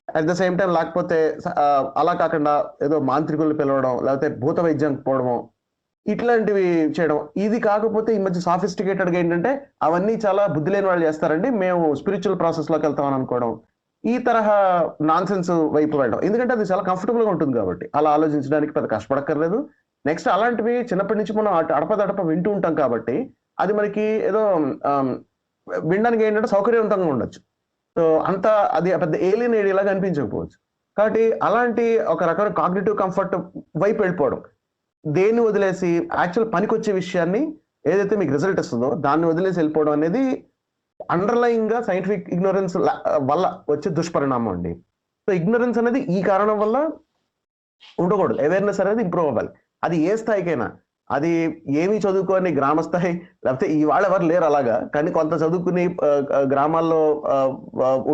అట్ ద సేమ్ టైం లేకపోతే అలా కాకుండా ఏదో మాంత్రికులు పిలవడం లేకపోతే భూత వైద్యం పోవడము ఇట్లాంటివి చేయడం. ఇది కాకపోతే ఈ మధ్య సాఫిస్టికేటెడ్ గా ఏంటంటే అవన్నీ చాలా బుద్ధి లేని వాళ్ళు చేస్తారండి, మేము స్పిరిచువల్ ప్రాసెస్ లోకి వెళ్తామని అనుకోవడం, ఈ తరహా నాన్ సెన్స్ వైపు వెళ్ళడం. ఎందుకంటే అది చాలా కంఫర్టబుల్ గా ఉంటుంది కాబట్టి అలా ఆలోచించడానికి పెద్ద కష్టపడక్కర్లేదు. నెక్స్ట్ అలాంటివి చిన్నప్పటి నుంచి మనం అడపదడప వింటూ ఉంటాం కాబట్టి అది మనకి ఏదో వినడానికి ఏంటంటే సౌకర్యవంతంగా ఉండొచ్చు. సో అంత అది పెద్ద ఏలియన్ ఏరియాలాగా అనిపించకపోవచ్చు. కాబట్టి అలాంటి ఒక రకమైన కాగ్నిటివ్ కంఫర్ట్ వైపు వెళ్ళిపోవడం, దేన్ని వదిలేసి యాక్చువల్ పనికొచ్చే విషయాన్ని ఏదైతే మీకు రిజల్ట్ ఇస్తుందో దాన్ని వదిలేసి వెళ్ళిపోవడం అనేది అండర్లైన్ గా సైంటిఫిక్ ఇగ్నోరెన్స్ వల్ల వచ్చే దుష్పరిణామం అండి. సో ఇగ్నోరెన్స్ అనేది ఈ కారణం వల్ల ఉండకూడదు, అవేర్నెస్ అనేది ఇంప్రూవ్ అవ్వాలి. అది ఏ స్థాయికైనా, అది ఏమీ చదువుకొని గ్రామ స్థాయి లేకపోతే ఇవాళ ఎవరు లేరు అలాగా, కానీ కొంత చదువుకుని గ్రామాల్లో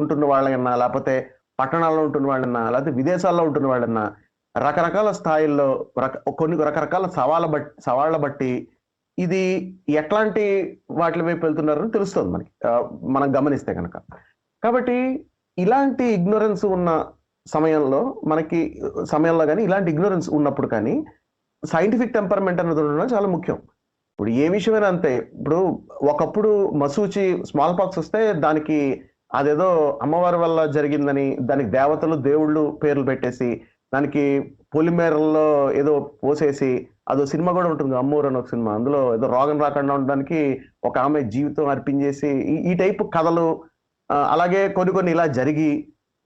ఉంటున్న వాళ్ళన్నా లేకపోతే పట్టణాల్లో ఉంటున్న వాళ్ళన్నా లేకపోతే విదేశాల్లో ఉంటున్న వాళ్ళన్నా రకరకాల స్థాయిల్లో కొన్ని రకరకాల సవాళ్ళ బట్టి ఇది ఎట్లాంటి వాటి వైపు వెళ్తున్నారని తెలుస్తుంది మనకి, మనం గమనిస్తే కనుక. కాబట్టి ఇలాంటి ఇగ్నోరెన్స్ ఉన్న సమయంలో కానీ ఇలాంటి ఇగ్నోరెన్స్ ఉన్నప్పుడు కానీ సైంటిఫిక్ టెంపర్మెంట్ అనేది ఉండడం చాలా ముఖ్యం. ఇప్పుడు ఏ విషయమైనా అంతే. ఇప్పుడు ఒకప్పుడు మసూచి స్మాల్ పాక్స్ వస్తే దానికి అదేదో అమ్మవారి వల్ల జరిగిందని దానికి దేవతలు దేవుళ్ళు పేర్లు పెట్టేసి దానికి పొలిమేరల్లో ఏదో పోసేసి అదో సినిమా కూడా ఉంటుంది, అమ్మూరు అని ఒక సినిమా, అందులో ఏదో రోగం రాకుండా ఉండడానికి ఒక ఆమె జీవితం అర్పించేసి ఈ టైప్ కథలు. అలాగే కొన్ని ఇలా జరిగి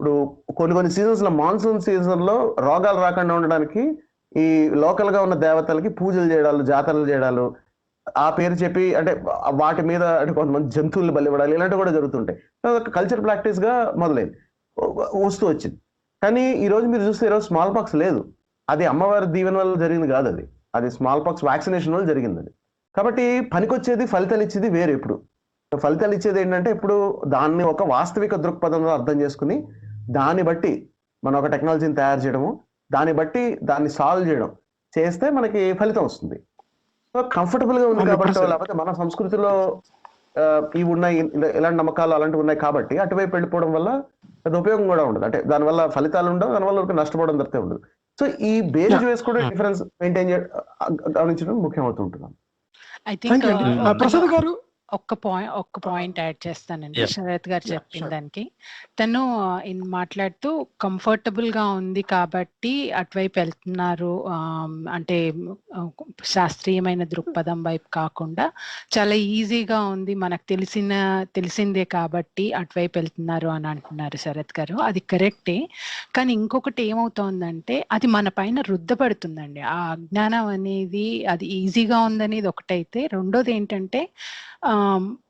ఇప్పుడు కొన్ని సీజన్స్ లో మాన్సూన్ సీజన్ లో రోగాలు రాకుండా ఉండడానికి ఈ లోకల్ గా ఉన్న దేవతలకి పూజలు చేయడాలు, జాతరలు చేయడాలు, ఆ పేరు చెప్పి అంటే వాటి మీద అంటే కొంతమంది జంతువులు బలివ్వడాలు ఇలాంటివి కూడా జరుగుతుంటాయి. కల్చర్ ప్రాక్టీస్ గా మొదలైంది, వస్తూ వచ్చింది. కానీ ఈ రోజు మీరు చూస్తే ఈరోజు స్మాల్ పాక్స్ లేదు, అది అమ్మవారి దీవెన వల్ల జరిగింది కాదు, అది స్మాల్ పాక్స్ వ్యాక్సినేషన్ వల్ల జరిగింది అది. కాబట్టి పనికొచ్చేది ఫలితాలు ఇచ్చేది వేరు. ఇప్పుడు ఫలితాలు ఇచ్చేది ఏంటంటే ఇప్పుడు దాన్ని ఒక వాస్తవిక దృక్పథంలో అర్థం చేసుకుని దాన్ని బట్టి మనం ఒక టెక్నాలజీని తయారు చేయడము, దాన్ని బట్టి దాన్ని సాల్వ్ చేయడం చేస్తే మనకి ఫలితం వస్తుంది. సో కంఫర్టబుల్ గా ఉంది కాబట్టి, లేకపోతే మన సంస్కృతిలో ఇవి ఉన్నాయి, ఇలాంటి నమ్మకాలు అలాంటివి ఉన్నాయి కాబట్టి అటువైపు వెళ్ళిపోవడం వల్ల అది ఉపయోగం కూడా ఉండదు. అంటే దానివల్ల ఫలితాలు ఉండవు, దానివల్ల నష్టపోవడం తప్పితే ఉండదు. సో ఈ బేస్ వేసుకోవడం డిఫరెన్స్ మెయింటైన్ గమనించడం ముఖ్యం అవుతుంటున్నాం. ఐ థింక్ ప్రసాద్ గారు ఒక్క పాయింట్ యాడ్ చేస్తానండి శరత్ గారు చెప్పిన దానికి. తను మాట్లాడుతూ కంఫర్టబుల్ గా ఉంది కాబట్టి అటువైపు వెళ్తున్నారు, అంటే శాస్త్రీయమైన దృక్పథం వైపు కాకుండా చాలా ఈజీగా ఉంది, మనకు తెలిసిందే కాబట్టి అటువైపు వెళ్తున్నారు అని అంటున్నారు శరత్ గారు. అది కరెక్టే, కానీ ఇంకొకటి ఏమవుతోందంటే అది మన పైన రుద్దపడుతుందండి. ఆ అజ్ఞానం అనేది అది ఈజీగా ఉందనేది ఒకటైతే, రెండోది ఏంటంటే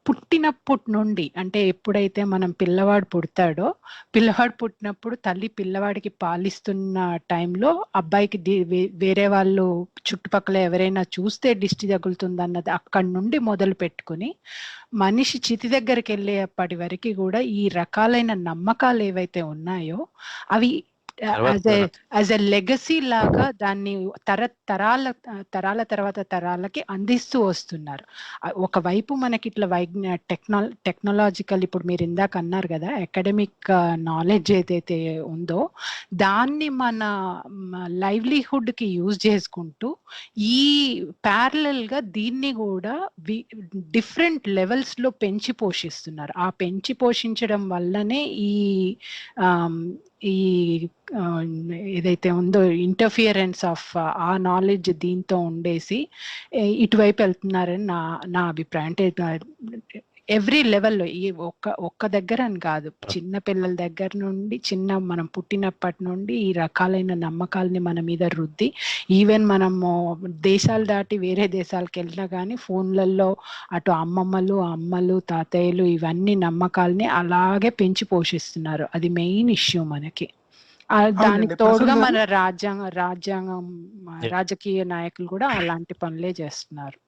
పుట్టినప్పటి నుండి, అంటే ఎప్పుడైతే మనం పిల్లవాడు పుట్టినప్పుడు తల్లి పిల్లవాడికి పాలిస్తున్న టైంలో అబ్బాయికి వేరే వాళ్ళు చుట్టుపక్కల ఎవరైనా చూస్తే దిష్టి తగులుతుంది అన్నది అక్కడి నుండి మొదలు పెట్టుకుని మనిషి చితి దగ్గరికి వెళ్ళేప్పటి వరకు కూడా ఈ రకాలైన నమ్మకాలు ఏవైతే ఉన్నాయో అవి యాజ్ ఎ లెగసీ లాగా దాన్ని తరాల తర్వాత తరాలకి అందిస్తూ వస్తున్నారు. ఒకవైపు మనకి ఇట్లా టెక్నాలజికల్, ఇప్పుడు మీరు ఇందాక అన్నారు కదా, అకాడమిక్ నాలెడ్జ్ ఏదైతే ఉందో దాన్ని మన లైవ్లీహుడ్ కి యూజ్ చేసుకుంటూ ఈ ప్యారలల్ గా దీన్ని కూడా డిఫరెంట్ లెవెల్స్ లో పెంచి పోషిస్తున్నారు. ఆ పెంచి పోషించడం వల్లనే ఈ ఏదైతే ఉందో ఇంటర్ఫియరెన్స్ ఆఫ్ ఆ నాలెడ్జ్ దీంతో ఉండేసి ఇటువైపు వెళ్తున్నారని నా అభిప్రాయం. అంటే ఎవ్రీ లెవెల్లో, ఈ ఒక్క దగ్గర అని కాదు, చిన్న పిల్లల దగ్గర నుండి మనం పుట్టినప్పటి నుండి ఈ రకాలైన నమ్మకాలని మన మీద రుద్ది, ఈవెన్ మనము దేశాలు దాటి వేరే దేశాలకు వెళ్ళినా కానీ ఫోన్లలో అటు అమ్మలు తాతయ్యలు ఇవన్నీ నమ్మకాలని అలాగే పెంచి పోషిస్తున్నారు. అది మెయిన్ ఇష్యూ మనకి. దానికి తోడుగా మన రాజకీయ నాయకులు కూడా అలాంటి పనులే చేస్తున్నారు.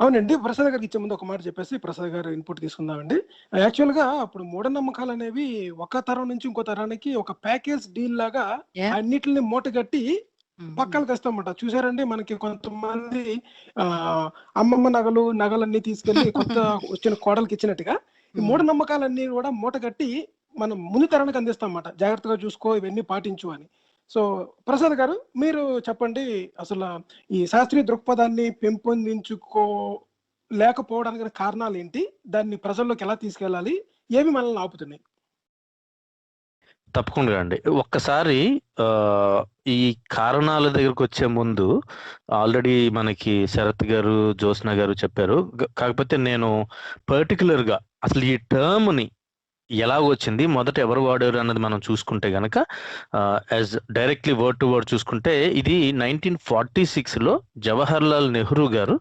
అవునండి. ప్రసాద్ గారికి ఇచ్చే ముందు ఒక మాట చెప్పేసి ప్రసాద్ గారు ఇన్పుట్ తీసుకుందామండి. యాక్చువల్‌గా అప్పుడు మూఢనమ్మకాలనేవి ఒక తరం నుంచి ఇంకో తరానికి ఒక ప్యాకేజ్ డీల్ లాగా యాహ్! అన్నిటిని మూటగట్టి హ్మ్. పక్కన తెస్తామట. చూసారండి మనకి కొంతమంది అమ్మమ్మ నగలన్నీ తీసుకెళ్ళి కొత్త వచ్చిన కోడలికి ఇచ్చినట్టుగా ఈ హ్మ్. మూఢనమ్మకాలన్నీ కూడా మూటగట్టి మనం ముందు తరానికి అందిస్తామట. జాగ్రత్తగా చూసుకో, ఇవన్నీ పాటించు అని. సో, ప్రసాద్ గారు మీరు చెప్పండి అసల ఈ శాస్త్రీయ దృక్పథాన్ని లేకపోవడానికి గల కారణాలేంటి? దాన్ని ప్రజల్లోకి ఎలా తీసుకెళ్ళాలి? ఏవి మనల్ని ఆపుతున్నాయి? తప్పకుండా అండి. ఒక్కసారి ఈ కారణాల దగ్గరకొచ్చే ముందు ఆల్రెడీ మనకి శరత్ గారు, జ్యోత్స్న గారు చెప్పారు. కాకపోతే నేను పర్టిక్యులర్‌గా అసలు ఈ టర్మ్‌ని ఎలా వచ్చింది? మొదట ఎవరు వాడారు అన్నది మనం చూసుకుంటే గనక as directly word to word చూసుకుంటే ఇది 1946లో జవహర్‌లాల్ నెహ్రూ గారు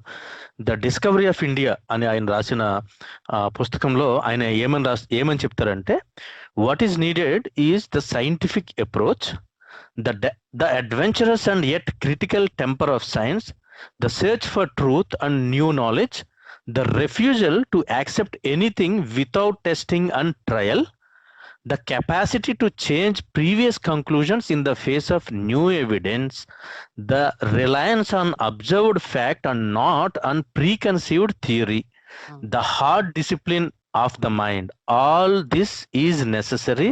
'ద డిస్కవరీ ఆఫ్ ఇండియా' అని ఆయన రాసిన పుస్తకంలో ఆయన ఏమని చెప్తారంటే, "what is needed is the scientific approach, the adventurous and yet critical temper of science, the search for truth and new knowledge, the refusal to accept anything without testing and trial, the capacity to change previous conclusions in the face of new evidence, the reliance on observed fact and not on preconceived theory, the hard discipline of the mind. All this is necessary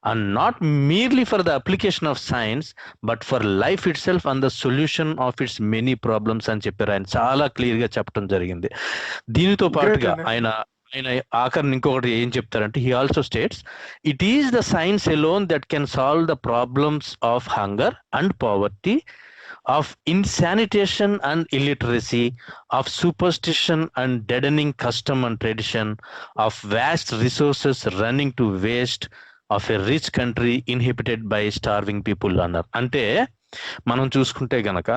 and not merely for the application of science but for life itself and the solution of its many problems" అని చెప్పారు. ఆయన చాలా clear గా చెప్పడం జరిగింది. దీనితో great పాటుగా అండి. ఆయన ఆయన ఆఖరిని ఇంకొకటి ఏం చెప్తారంటే, he also states, "it is the science alone that can solve the problems of hunger and poverty, of insanitation and illiteracy, of superstition and deadening custom and tradition, of vast resources running to waste, of a rich country inhabited by starving people" అన్నారు. అంటే మనం చూసుకుంటే గనక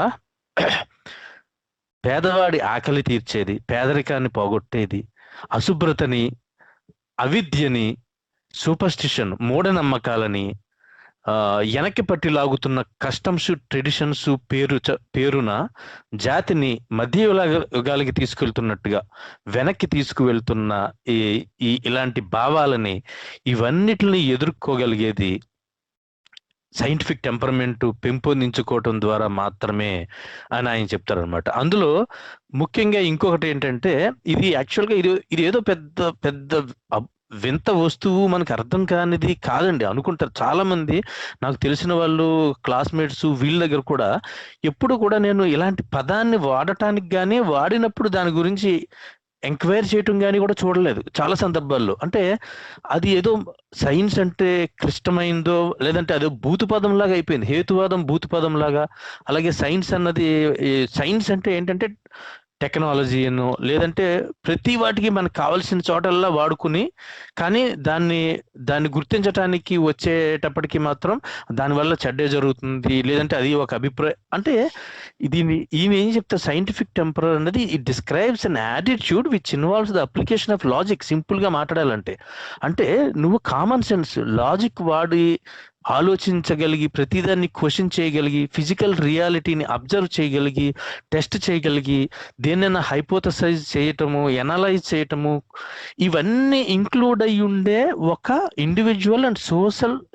పేదవాడి ఆకలి తీర్చేది, పేదరికాన్ని పోగొట్టేది, అశుభ్రతని, అవిద్యని, superstition మూఢనమ్మకాలని వెనక్కి పట్టి లాగుతున్న కస్టమ్స్, ట్రెడిషన్స్ పేరున జాతిని మధ్య యుగాలకి తీసుకెళ్తున్నట్టుగా వెనక్కి తీసుకువెళ్తున్న ఇలాంటి భావాలని, ఇవన్నిటిని ఎదుర్కోగలిగేది సైంటిఫిక్ టెంపర్మెంట్ పెంపొందించుకోవటం ద్వారా మాత్రమే అని ఆయన చెప్తారనమాట. అందులో ముఖ్యంగా ఇంకొకటి ఏంటంటే, ఇది యాక్చువల్గా ఇది ఏదో పెద్ద పెద్ద వింత వస్తువు, మనకు అర్థం కానిది కాదండి అనుకుంటారు చాలా మంది. నాకు తెలిసిన వాళ్ళు, క్లాస్మేట్స్, వీళ్ళ దగ్గర కూడా ఎప్పుడు కూడా నేను ఇలాంటి పదాన్ని వాడటానికి కానీ, వాడినప్పుడు దాని గురించి ఎంక్వైరీ చేయటం కానీ కూడా చూడలేదు చాలా సందర్భాల్లో. అంటే అది ఏదో సైన్స్ అంటే క్లిష్టమైందో, లేదంటే అదో భూతపదం లాగా అయిపోయింది, హేతువాదం భూతపదం లాగా. అలాగే సైన్స్ అన్నది, సైన్స్ అంటే ఏంటంటే టెక్నాలజీ అనో, లేదంటే ప్రతి వాటికి మనకు కావాల్సిన చోటల్లా వాడుకుని, కానీ దాన్ని గుర్తించటానికి వచ్చేటప్పటికి మాత్రం దానివల్ల చెడ్డే జరుగుతుంది, లేదంటే అది ఒక అభిప్రాయం. అంటే ఈయన ఏం చెప్తారు, సైంటిఫిక్ టెంపర్ అన్నది it describes an attitude which involves the application of logic. Simple గా మాట్లాడాలంటే, అంటే నువ్వు కామన్ సెన్స్, లాజిక్ వాడి ఆలోచించగలిగి, ప్రతిదాన్ని క్వశ్చన్ చేయగలిగి, ఫిజికల్ రియాలిటీని అబ్జర్వ్ చేయగలిగి, టెస్ట్ చేయగలిగి, దేన్నైనా హైపోథసైజ్ చేయటము, ఎనలైజ్ చేయటము, ఇవన్నీ ఇంక్లూడ్ అయి ఉండే ఒక individual and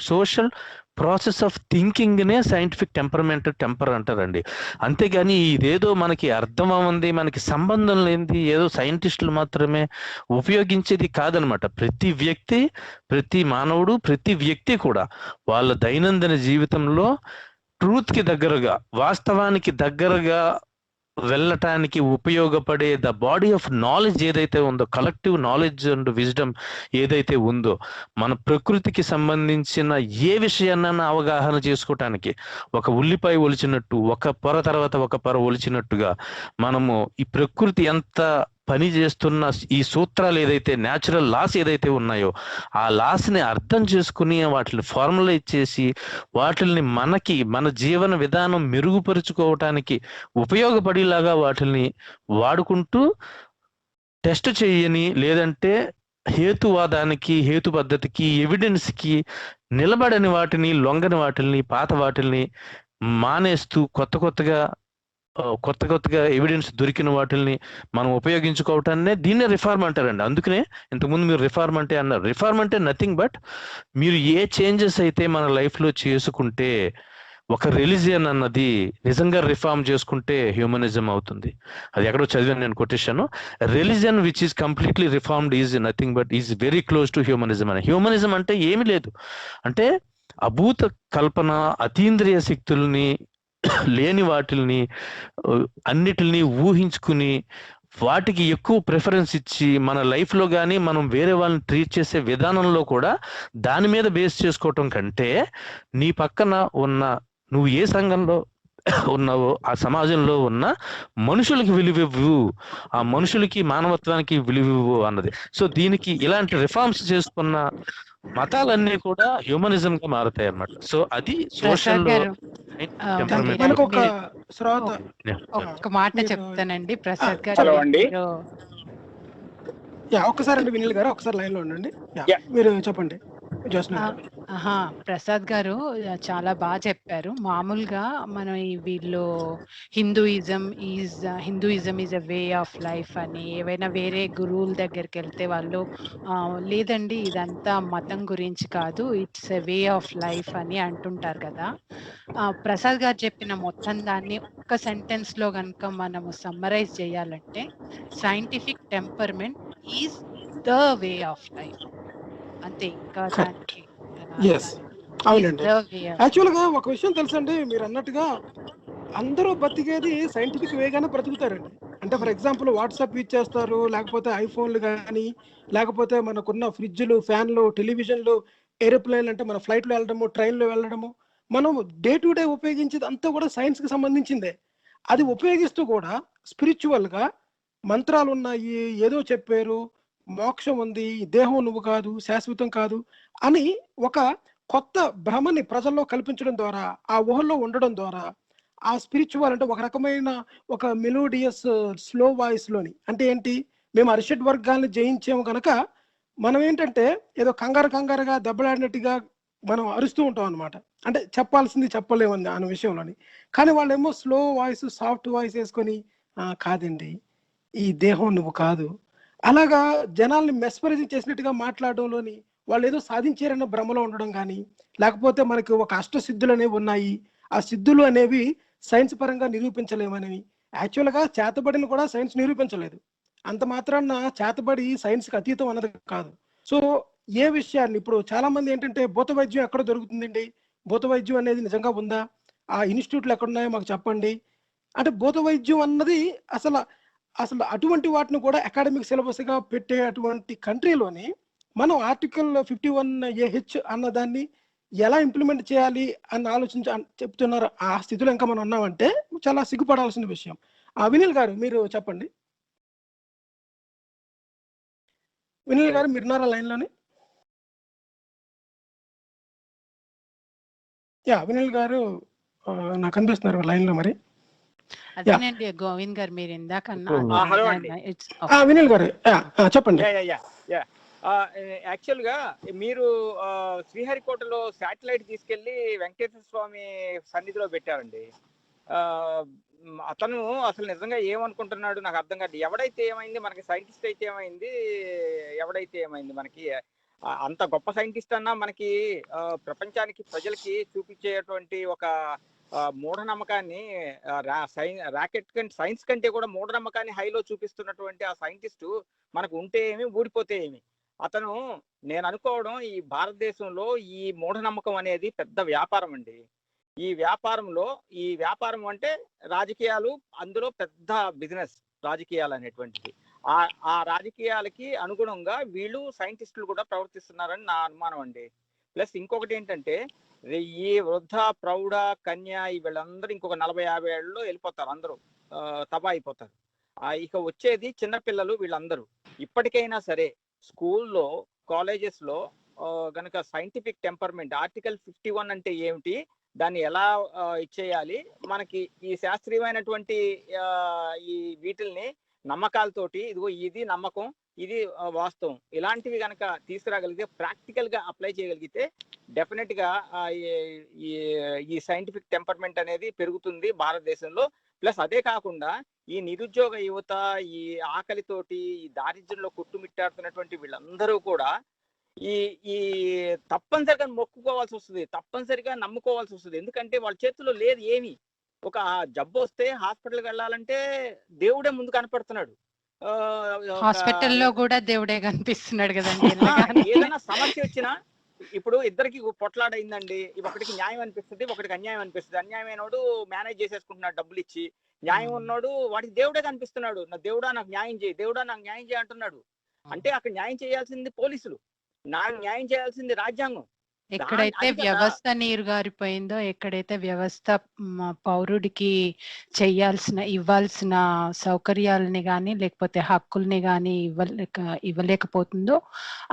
social process of thinking నే సైంటిఫిక్ టెంపర్ అంటారండి. అంతేగాని ఇదేదో మనకి అర్థం అవ్వంది, మనకి సంబంధం లేనిది, ఏదో సైంటిస్టులు మాత్రమే ఉపయోగించేది కాదనమాట. ప్రతి వ్యక్తి, ప్రతి మానవుడు, ప్రతి వ్యక్తి కూడా వాళ్ళ దైనందిన జీవితంలో ట్రూత్ కి దగ్గరగా, వాస్తవానికి దగ్గరగా వెళ్ళటానికి ఉపయోగపడే ద బాడీ ఆఫ్ నాలెడ్జ్ ఏదైతే ఉందో, కలెక్టివ్ నాలెడ్జ్ అండ్ విజ్డమ్ ఏదైతే ఉందో, మన ప్రకృతికి సంబంధించిన ఏ విషయాన్నైనా అవగాహన చేసుకోవటానికి, ఒక ఉల్లిపాయ ఒలిచినట్టు, ఒక పొర తర్వాత ఒక పొర ఒలిచినట్టుగా మనము ఈ ప్రకృతి ఎంత పని చేస్తున్న ఈ సూత్రాలు ఏదైతే, న్యాచురల్ లాస్ ఏదైతే ఉన్నాయో, ఆ లాస్ని అర్థం చేసుకుని వాటిని ఫార్ములైజ్ చేసి వాటిని మన జీవన విధానం మెరుగుపరుచుకోవటానికి ఉపయోగపడేలాగా వాటిని వాడుకుంటూ, టెస్ట్ చేయని, లేదంటే హేతువాదానికి, హేతు పద్ధతికి, ఎవిడెన్స్కి నిలబడని వాటిని, లొంగని వాటిని, పాత వాటిని మానేస్తూ కొత్తగా కొత్త కొత్తగా ఎవిడెన్స్ దొరికిన వాటిని మనం ఉపయోగించుకోవటాన్నే దీన్నే రిఫార్మ్ అంటారండి. అందుకనే ఇంతకుముందు మీరు రిఫార్మ్ అంటే అన్నారు. రిఫార్మ్ అంటే నథింగ్ బట్ మీరు ఏ చేంజెస్ అయితే మన లైఫ్లో చేసుకుంటే ఒక రిలీజియన్ అన్నది నిజంగా రిఫార్మ్ చేసుకుంటే హ్యూమనిజం అవుతుంది. అది ఎక్కడో చదివాను నేను quotation. Religion which is completely reformed is nothing but is very close to humanism అని. హ్యూమనిజం అంటే ఏమీ లేదు, అంటే అభూత కల్పన, అతీంద్రియ శక్తుల్ని, లేని వాటిల్ని అన్నిటిని ఊహించుకుని వాటికి ఎక్కువ ప్రిఫరెన్స్ ఇచ్చి మన లైఫ్లో కానీ మనం వేరే వాళ్ళని ట్రీట్ చేసే విధానంలో కూడా దాని మీద బేస్ చేసుకోవటం కంటే నీ పక్కన ఉన్న, నువ్వు ఏ సంఘంలో ఉన్నావో ఆ సమాజంలో ఉన్న మనుషులకి విలువివ్వు, ఆ మనుషులకి మానవత్వానికి విలువివ్వు అన్నది. సో దీనికి ఇలాంటి రిఫార్మ్స్ చేసుకున్న మతాలన్నీ కూడా హ్యూమనిజం గా మారుతాయి అన్నమాట. సో అది సోషల్ మనకు ఒక శ్రోత ఒక్క మాట చెప్తానండి ప్రసాద్ గారు. హలో అండి. ఒక్కసారి అండి వినిల్ గారు ఒకసారి లైన్ లో ఉండండి. మీరు చెప్పండి జ్యోత్స్న. ప్రసాద్ గారు చాలా బాగా చెప్పారు. మామూలుగా మనం వీళ్ళు Hinduism is a way of life అని ఏవైనా వేరే గురువుల దగ్గరికి వెళ్తే వాళ్ళు లేదండి ఇదంతా మతం గురించి కాదు, it's a way of life అని అంటుంటారు కదా. ప్రసాద్ గారు చెప్పిన మొత్తం దాన్ని ఒక్క సెంటెన్స్ లో కనుక మనము సమ్మరైజ్ చేయాలంటే scientific temperament is the way of life అంతే. ఇంకా దానికి అవునండి. యాక్చువల్ గా ఒక విషయం తెలుసండి, మీరు అన్నట్టుగా అందరూ బతికేది సైంటిఫిక్ వేగానే బ్రతుకుతారండి. అంటే ఫర్ ఎగ్జాంపుల్ వాట్సాప్ యూజ్ చేస్తారు, లేకపోతే ఐఫోన్లు కానీ, లేకపోతే మనకున్న ఫ్రిడ్జ్లు, ఫ్యాన్లు, టెలివిజన్లు, ఏరోప్లేన్లు, అంటే మన ఫ్లైట్లో వెళ్ళడము, ట్రైన్లో వెళ్ళడము, మనం డే టు డే ఉపయోగించేది అంతా కూడా సైన్స్కి సంబంధించిందే. అది ఉపయోగిస్తూ కూడా స్పిరిచువల్గా మంత్రాలు ఉన్నాయి, ఏదో చెప్పారు, మోక్షం ఉంది, దేహం నువ్వు కాదు, శాశ్వతం కాదు అని ఒక కొత్త భ్రమని ప్రజల్లో కల్పించడం ద్వారా, ఆ ఊహల్లో ఉండడం ద్వారా ఆ స్పిరిచువల్ అంటే ఒక రకమైన ఒక మెలోడియస్ స్లో వాయిస్లోని, అంటే ఏంటి, మేము అరిషడ్ వర్గాల్ని జయించాము కనుక మనం ఏంటంటే ఏదో కంగారుగా దెబ్బలాడినట్టుగా మనం అరుస్తూ ఉంటాం అనమాట. అంటే చెప్పాల్సింది చెప్పలేమని అనే విషయంలోని. కానీ వాళ్ళేమో స్లో వాయిస్, సాఫ్ట్ వాయిస్ వేసుకొని కాదండి ఈ దేహం నువ్వు కాదు, అలాగా జనాల్ని మెస్పరైజింగ్ చేసినట్టుగా మాట్లాడడంలోని వాళ్ళు ఏదో సాధించారన్న భ్రమలో ఉండడం కానీ, లేకపోతే మనకి ఒక అష్టసిద్ధులు అనేవి ఉన్నాయి, ఆ సిద్ధులు అనేవి సైన్స్ పరంగా నిరూపించలేమనేవి. యాక్చువల్గా చేతబడిని కూడా సైన్స్ నిరూపించలేదు. అంత మాత్రాన చేతబడి సైన్స్కి అతీతం అన్నది కాదు. సో ఏ విషయాన్ని ఇప్పుడు చాలా మంది ఏంటంటే భూత వైద్యం ఎక్కడ దొరుకుతుందండి, భూత వైద్యం అనేది నిజంగా ఉందా, ఆ ఇన్స్టిట్యూట్లు ఎక్కడున్నాయో మాకు చెప్పండి అంటే, భూత వైద్యం అన్నది అసలు అటువంటి వాటిని కూడా అకాడమిక్ సిలబస్గా పెట్టే అటువంటి కంట్రీలోని మనం ఆర్టికల్ 51AH అన్నదాన్ని ఎలా ఇంప్లిమెంట్ చేయాలి అని చెప్తున్నారు. ఆ స్థితిలో ఇంకా మనం ఉన్నామంటే చాలా సిగ్గుపడాల్సిన విషయం. వినిల్ గారు మీరు చెప్పండి. వినిల్ గారు మీరున్నారా లైన్లోని? వినిల్ గారు నాకు కనిపిస్తున్నారు లైన్లో. మరి అదేనండి గోవింద్ గారు మీరు ఇందాక వినిల్ గారు చెప్పండి. యాక్చువల్ గా మీరు శ్రీహరికోటలో శాటిలైట్ తీసుకెళ్లి వెంకటేశ్వర స్వామి సన్నిధిలో పెట్టారండి. అతను అసలు నిజంగా ఏమనుకుంటున్నాడు నాకు అర్థం కాదు. ఎవడైతే ఏమైంది మనకి, సైంటిస్ట్ అయితే ఏమైంది, ఎవడైతే ఏమైంది మనకి, అంత గొప్ప సైంటిస్ట్ అన్నా మనకి ప్రపంచానికి ప్రజలకి చూపించేటువంటి ఒక మూఢనమ్మకాన్ని, రాకెట్ కంటే సైన్స్ కంటే కూడా మూఢనమ్మకాన్ని హైలో చూపిస్తున్నటువంటి ఆ సైంటిస్టు మనకు ఉంటే ఏమి, ఊడిపోతే ఏమి. అతను నేను అనుకోవడం ఈ భారతదేశంలో ఈ మూఢనమ్మకం అనేది పెద్ద వ్యాపారం అండి. ఈ వ్యాపారం అంటే రాజకీయాలు, అందులో పెద్ద బిజినెస్ రాజకీయాలు అనేటువంటిది. ఆ రాజకీయాలకి అనుగుణంగా వీళ్ళు సైంటిస్టులు కూడా ప్రవర్తిస్తున్నారని నా అనుమానం అండి. ప్లస్ ఇంకొకటి ఏంటంటే, ఈ వృద్ధ, ప్రౌఢ, కన్య వీళ్ళందరూ ఇంకొక 40-50 ఏళ్ళలో వెళ్ళిపోతారు, అందరూ తబా అయిపోతారు. ఇక వచ్చేది చిన్నపిల్లలు. వీళ్ళందరూ ఇప్పటికైనా సరే స్కూల్లో, కాలేజెస్లో గనక సైంటిఫిక్ టెంపర్మెంట్, ఆర్టికల్ 51 అంటే ఏమిటి, దాన్ని ఎలా ఇచ్చేయాలి, మనకి ఈ శాస్త్రీయమైనటువంటి ఈ వీటిల్ని నమ్మకాలతోటి, ఇదిగో ఇది నమ్మకం, ఇది వాస్తవం, ఇలాంటివి కనుక తీసుకురాగలిగితే, ప్రాక్టికల్ గా అప్లై చేయగలిగితే డెఫినెట్ గా ఈ సైంటిఫిక్ టెంపర్మెంట్ అనేది పెరుగుతుంది భారతదేశంలో. ప్లస్ అదే కాకుండా ఈ నిరుద్యోగ యువత, ఈ ఆకలితోటి, ఈ దారిద్ర్యంలో కొట్టుమిట్టాడుతున్నటువంటి వీళ్ళందరూ కూడా ఈ ఈ తప్పనిసరిగా మొక్కుకోవాల్సి వస్తుంది, తప్పనిసరిగా నమ్ముకోవాల్సి వస్తుంది. ఎందుకంటే వాళ్ళ చేతుల్లో లేదు ఏమి. ఒక జబ్బు వస్తే హాస్పిటల్కి వెళ్ళాలంటే దేవుడే ముందు కనపడుతున్నాడు. హాస్పిటల్లో కూడా దేవుడే కనిపిస్తున్నాడు కదండి. ఏదైనా సమస్య వచ్చినా ఇప్పుడు ఇద్దరికి పొట్లాడైందండి, ఒకటికి న్యాయం అనిపిస్తుంది, ఒకటికి అన్యాయం అనిపిస్తుంది. అన్యాయమైనోడు మేనేజ్ చేసేసుకుంటున్నాడు డబ్బులు ఇచ్చి, న్యాయం ఉన్నాడు వాడికి దేవుడే కనిపిస్తున్నాడు. నా దేవుడా నాకు న్యాయం చేయి, దేవుడా నాకు న్యాయం చేయి అంటున్నాడు. అంటే అక్కడ న్యాయం చేయాల్సింది పోలీసులు, నాకు న్యాయం చేయాల్సింది రాజ్యాంగం. ఎక్కడైతే వ్యవస్థ నీరుగారిపోయిందో, ఎక్కడైతే వ్యవస్థ పౌరుడికి ఇవ్వాల్సిన సౌకర్యాలని గాని లేకపోతే హక్కుల్ని గాని ఇవ్వలేకపోతుందో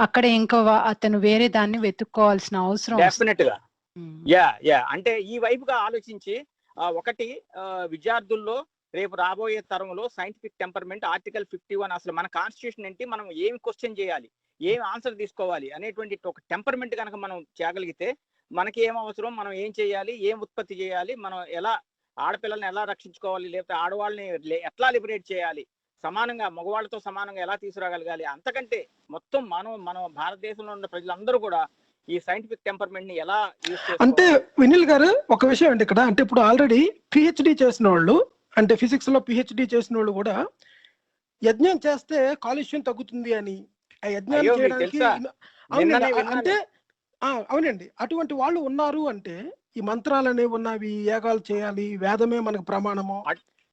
అక్కడ ఇంకా అతను వేరే దాన్ని వెతుక్కోవాల్సిన అవసరం. డెఫినెట్ గా అంటే ఈ వైపుగా ఆలోచించి ఒకటి విద్యార్థుల్లో రేపు రాబోయే తరంలో సైంటిఫిక్ టెంపర్మెంట్ ఆర్టికల్ 51 అసలు మన కాన్స్టిట్యూషన్ ఏంటి, మనం ఏమి క్వశ్చన్ చేయాలి, ఏం ఆన్సర్ తీసుకోవాలి అనేటువంటి ఒక టెంపర్మెంట్ కనుక మనం చేయగలిగితే మనకి ఏం అవసరం, మనం ఏం చేయాలి, ఏం ఉత్పత్తి చేయాలి, మనం ఎలా ఆడపిల్లల్ని ఎలా రక్షించుకోవాలి, లేకపోతే ఆడవాళ్ళని ఎట్లా లిబరేట్ చేయాలి, సమానంగా మగవాళ్ళతో సమానంగా ఎలా తీసుకురాగలగాలి, అంతకంటే మొత్తం మన భారతదేశంలో ఉన్న ప్రజలందరూ కూడా ఈ సైంటిఫిక్ టెంపర్మెంట్ ని ఎలా యూజ్ చేయాలి. అంటే వినిల్ గారు ఒక విషయం అండి ఇక్కడ, అంటే ఇప్పుడు ఆల్రెడీ పిహెచ్డి చేసిన వాళ్ళు, అంటే ఫిజిక్స్ లో పిహెచ్డి చేసిన వాళ్ళు కూడా యజ్ఞం చేస్తే కాలుష్యం తగ్గుతుంది అని ఆ యజ్ఞాన్ని చేయడానికి అంటే అవునండి, అటువంటి వాళ్ళు ఉన్నారు. అంటే ఈ మంత్రాలు అనేవి ఉన్నవి, యాగాలు చేయాలి, వేదమే మనకు ప్రమాణము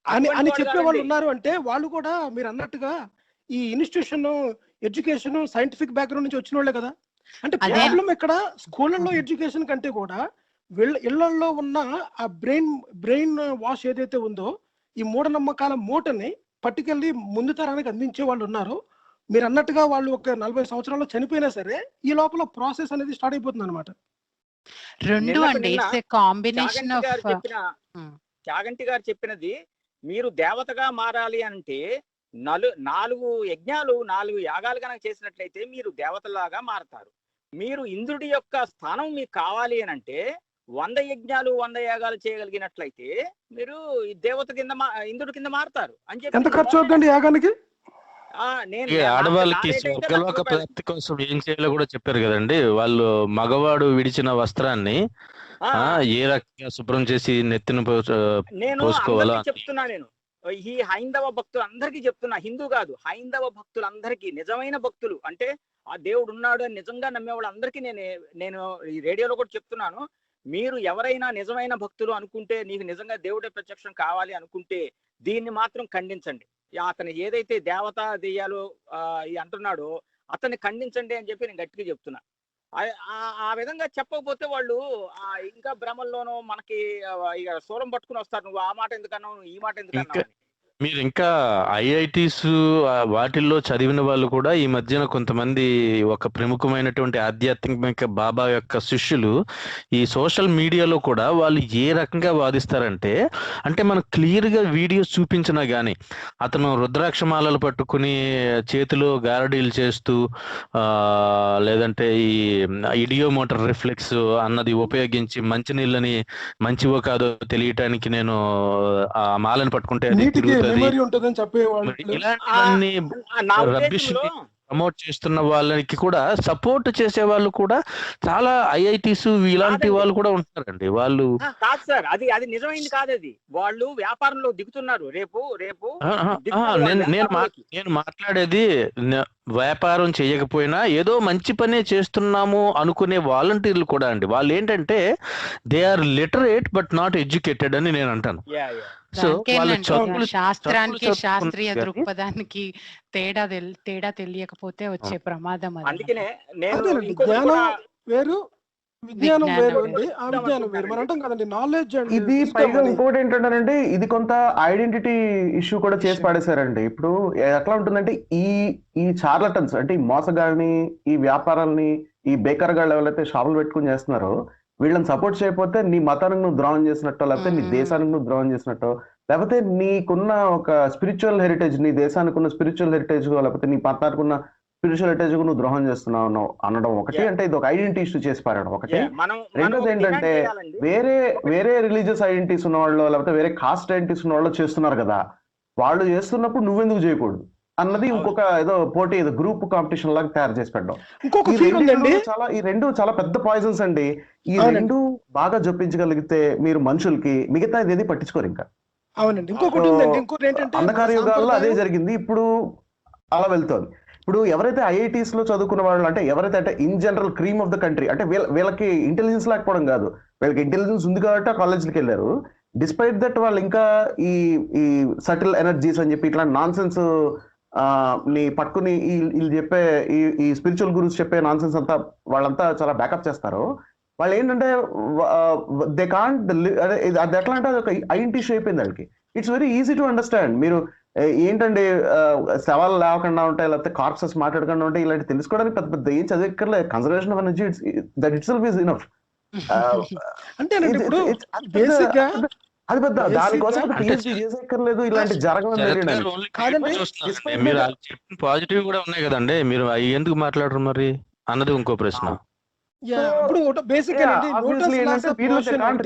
అని చెప్పే వాళ్ళు ఉన్నారు. అంటే వాళ్ళు కూడా మీరు అన్నట్టుగా ఈ ఇన్స్టిట్యూషన్ ఎడ్యుకేషన్ సైంటిఫిక్ బ్యాక్గ్రౌండ్ నుంచి వచ్చిన వాళ్ళే కదా. అంటే ప్రాబ్లం ఇక్కడ స్కూళ్ళల్లో ఎడ్యుకేషన్ కంటే కూడా ఇళ్లలో ఉన్న ఆ బ్రెయిన్ వాష్ ఏదైతే ఉందో, ఈ మూఢనమ్మకాల మూటని పట్టుకెళ్ళి ముందు తరానికి అందించే వాళ్ళు ఉన్నారు. మీరు అన్నట్టుగా వాళ్ళు ఒక 40 సంవత్సరాల్లో చనిపోయినా సరే ఈ లోపల ప్రాసెస్ అనేది స్టార్ట్ అయిపోతుంది అనమాట. చాగంటి గారు చెప్పినది, మీరు దేవతగా మారాలి అంటే 4 యజ్ఞాలు 4 యాగాలు కనుక చేసినట్లయితే మీరు దేవతలాగా మారతారు. మీరు ఇంద్రుడి యొక్క స్థానం మీకు కావాలి అని అంటే 100 యజ్ఞాలు 100 యాగాలు చేయగలిగినట్లయితే మీరు దేవత కింద ఇంద్రుడి కింద మారతారు అని చెప్పి. ఎంత ఖర్చు అవుతుందండి యాగానికి? ఆడవాళ్ళకి స్వర్గలోక ప్రాప్తి కోసం ఏం చేయాలో కూడా చెప్పారు కదండి. వాళ్ళు మగవాడు విడిచిన వస్త్రాన్ని ఏ రకంగా శుభ్రం చేసి నెత్తిన పోసుకోవాలో చెప్తున్నా. నేను ఈ హైందవ భక్తులు అందరికీ చెప్తున్నా, హిందూ కాదు, హైందవ భక్తులందరికీ, నిజమైన భక్తులు అంటే ఆ దేవుడు ఉన్నాడు అని నిజంగా నమ్మే వాళ్ళందరికీ నేను ఈ రేడియోలో కూడా చెప్తున్నాను. మీరు ఎవరైనా నిజమైన భక్తులు అనుకుంటే, నీకు నిజంగా దేవుడే ప్రత్యక్షం కావాలి అనుకుంటే దీన్ని మాత్రం ఖండించండి. అతను ఏదైతే దేవత దెయ్యాలు అంటున్నాడో అతన్ని ఖండించండి అని చెప్పి నేను గట్టిగా చెప్తున్నా. ఆ విధంగా చెప్పకపోతే వాళ్ళు ఇంకా భ్రమంలోనూ మనకి ఇక సూలం పట్టుకుని వస్తారు. నువ్వు ఆ మాట ఎందుకన్నావు, నువ్వు ఈ మాట ఎందుకన్నావు. మీరు ఇంకా ఐఐటీస్ వాటిల్లో చదివిన వాళ్ళు కూడా ఈ మధ్యన కొంతమంది ఒక ప్రముఖమైనటువంటి ఆధ్యాత్మిక బాబా యొక్క శిష్యులు ఈ సోషల్ మీడియాలో కూడా వాళ్ళు ఏ రకంగా వాదిస్తారంటే, అంటే మనం క్లియర్ గా వీడియోస్ చూపించినా గానీ అతను రుద్రాక్షమాలలు పట్టుకుని చేతిలో గారడీలు చేస్తూ లేదంటే ఈ ఇడియోమోటర్ రిఫ్లెక్స్ అన్నది ఉపయోగించి మంచినీళ్ళని మంచివో కాదో తెలియటానికి నేను ఆ మాలని పట్టుకుంటే అది తిరుగుతుంది, ఇలాంటివన్నీ రబ్బిష్ ప్రమోట్ చేస్తున్న వాళ్ళకి కూడా సపోర్ట్ చేసే వాళ్ళు కూడా చాలా ఐఐటీస్ ఇలాంటి వాళ్ళు కూడా ఉంటారండి. వాళ్ళు కాదు సార్, అది నిజమైంది కాదు, అది వాళ్ళు వ్యాపారంలో దిగుతున్నారు. రేపు నేను మాట్లాడేది వ్యాపారం చేయకపోయినా ఏదో మంచి పనే చేస్తున్నాము అనుకునే వాలంటీర్లు కూడా అండి. వాళ్ళు ఏంటంటే they are literate but not educated అని నేను అంటాను. సో శాస్త్రానికి శాస్త్రీయ దృక్పథానికి తేడా తెలియకపోతే వచ్చే ప్రమాదం. అందుకనే వేరు విజ్ఞానం వేరు అండి, ఆ విజ్ఞానం వేరు మనం అంటాం కదండి, నాలెడ్జ్. ఇది పైగా ఇంకోటి ఏంటంటే ఇది కొంత ఐడెంటిటీ ఇష్యూ కూడా చేసి పడేశారండి. ఇప్పుడు ఎట్లా ఉంటుందంటే ఈ చార్లటన్స్ అంటే ఈ మోసగాళ్ళని, ఈ వ్యాపారాలని, ఈ బేకర్ గాళ్ళు ఎవరైతే షాపులు పెట్టుకుని చేస్తున్నారో వీళ్ళని సపోర్ట్ చేయకపోతే నీ మతానికి నువ్వు ద్రోహం చేసినట్టో, లేకపోతే నీ దేశానికి నువ్వు ద్రోహం చేసినట్టో, లేకపోతే నీకున్న ఒక స్పిరిచువల్ హెరిటేజ్, నీ దేశానికి ఉన్న స్పిరిచువల్ హెరిటేజ్, లేకపోతే నీ మతానికి ఉన్న స్పిరిచువల్ హెరిటేజ్ నువ్వు ద్రోహం చేస్తున్నావు అనడం ఒకటి, Yeah. అంటే ఇది ఒక ఐడెంటిటీ ఇష్యూ చేసి పారడం ఒకటి. మనం రెండోది ఒక demand ఏంటంటే చేయాలండి. వేరే రిలీజియస్ ఐడెంటిటీస్ ఉన్న వాళ్ళు లేకపోతే వేరే కాస్ట్ ఐడెంటిటీస్ ఉన్న వాళ్ళు చేస్తున్నారు కదా, వాళ్ళు చేస్తున్నప్పుడు నువ్వెందుకు చేయకూడదు అన్నది ఇంకొక ఏదో పోటీ, ఏదో గ్రూప్ కాంపిటీషన్ లాగా తయారు చేసి పెట్టడం. ఇంకొక ఫీల్ ఉందండి. ఈ రెండు చాలా పెద్ద పాయిజన్స్ అండి. ఈ అవునండి. రెండు బాగా జొప్పించగలిగితే మీరు మనుషులకి మిగతా ఏది పట్టించుకోరు ఇంకా. అవునండి. ఇంకొకటి ఉందండి. ఇంకోటి ఏంటంటే అంధకార మన యుగాల్లో అదే సాంప్రదాయం- జరిగింది, ఇప్పుడు అలా వెళ్తోంది. ఇప్పుడు ఎవరైతే ఐఐటీస్ లో చదువుకున్న వాళ్ళు, అంటే ఎవరైతే అంటే in general cream of the country, అంటే వీళ్ళకి ఇంటెలిజెన్స్ లేకపోవడం కాదు, వీళ్ళకి ఇంటెలిజెన్స్ ఉంది కాబట్టి కాలేజ్కి వెళ్ళారు. డిస్పైట్ దట్ వాళ్ళు ఇంకా ఈ ఈ సటిల్ ఎనర్జీస్ అని చెప్పి ఇట్లాంటి నాన్ సెన్స్ ని పట్టుకుని వీళ్ళు చెప్పే ఈ స్పిరిచువల్ గురూస్ చెప్పే నాన్ సెన్స్ అంతా వాళ్ళంతా చాలా బ్యాకప్ చేస్తారు. వాళ్ళు ఏంటంటే దే కాంట్, అది ఎట్లా అంటే అది ఒక ఐడెంటిటీ షేప్ అయింది వాళ్ళకి. It's very easy to understand. మీరు ఏంటండి శవాలు లేవకుండా ఉంటాయి, లేకపోతే కార్ప్సెస్ మాట్లాడకుండా ఉంటాయి, ఇలాంటి తెలుసుకోవడానికి పెద్ద పెద్ద ఏం చదివక్కర్లేదు. Conservation of energy that itself is enough. అంటేనండి ఇప్పుడు బేసిక్ గా అది పెద్ద దానికోసం అంటే పిహెచ్డి చేసేక్కర్లేదు, ఇలాంటి జరగదని శరత్ తెలియడానికి. గారు only కాదండి. critical చూస్తున్నారండి. మీరు వాళ్ళు చెప్పిన పాజిటివ్ కూడా ఉన్నాయి కదండి, మీరు అవి ఎందుకు మాట్లాడరు మరి అన్నది ఇంకో ప్రశ్న. ఇప్పుడు basic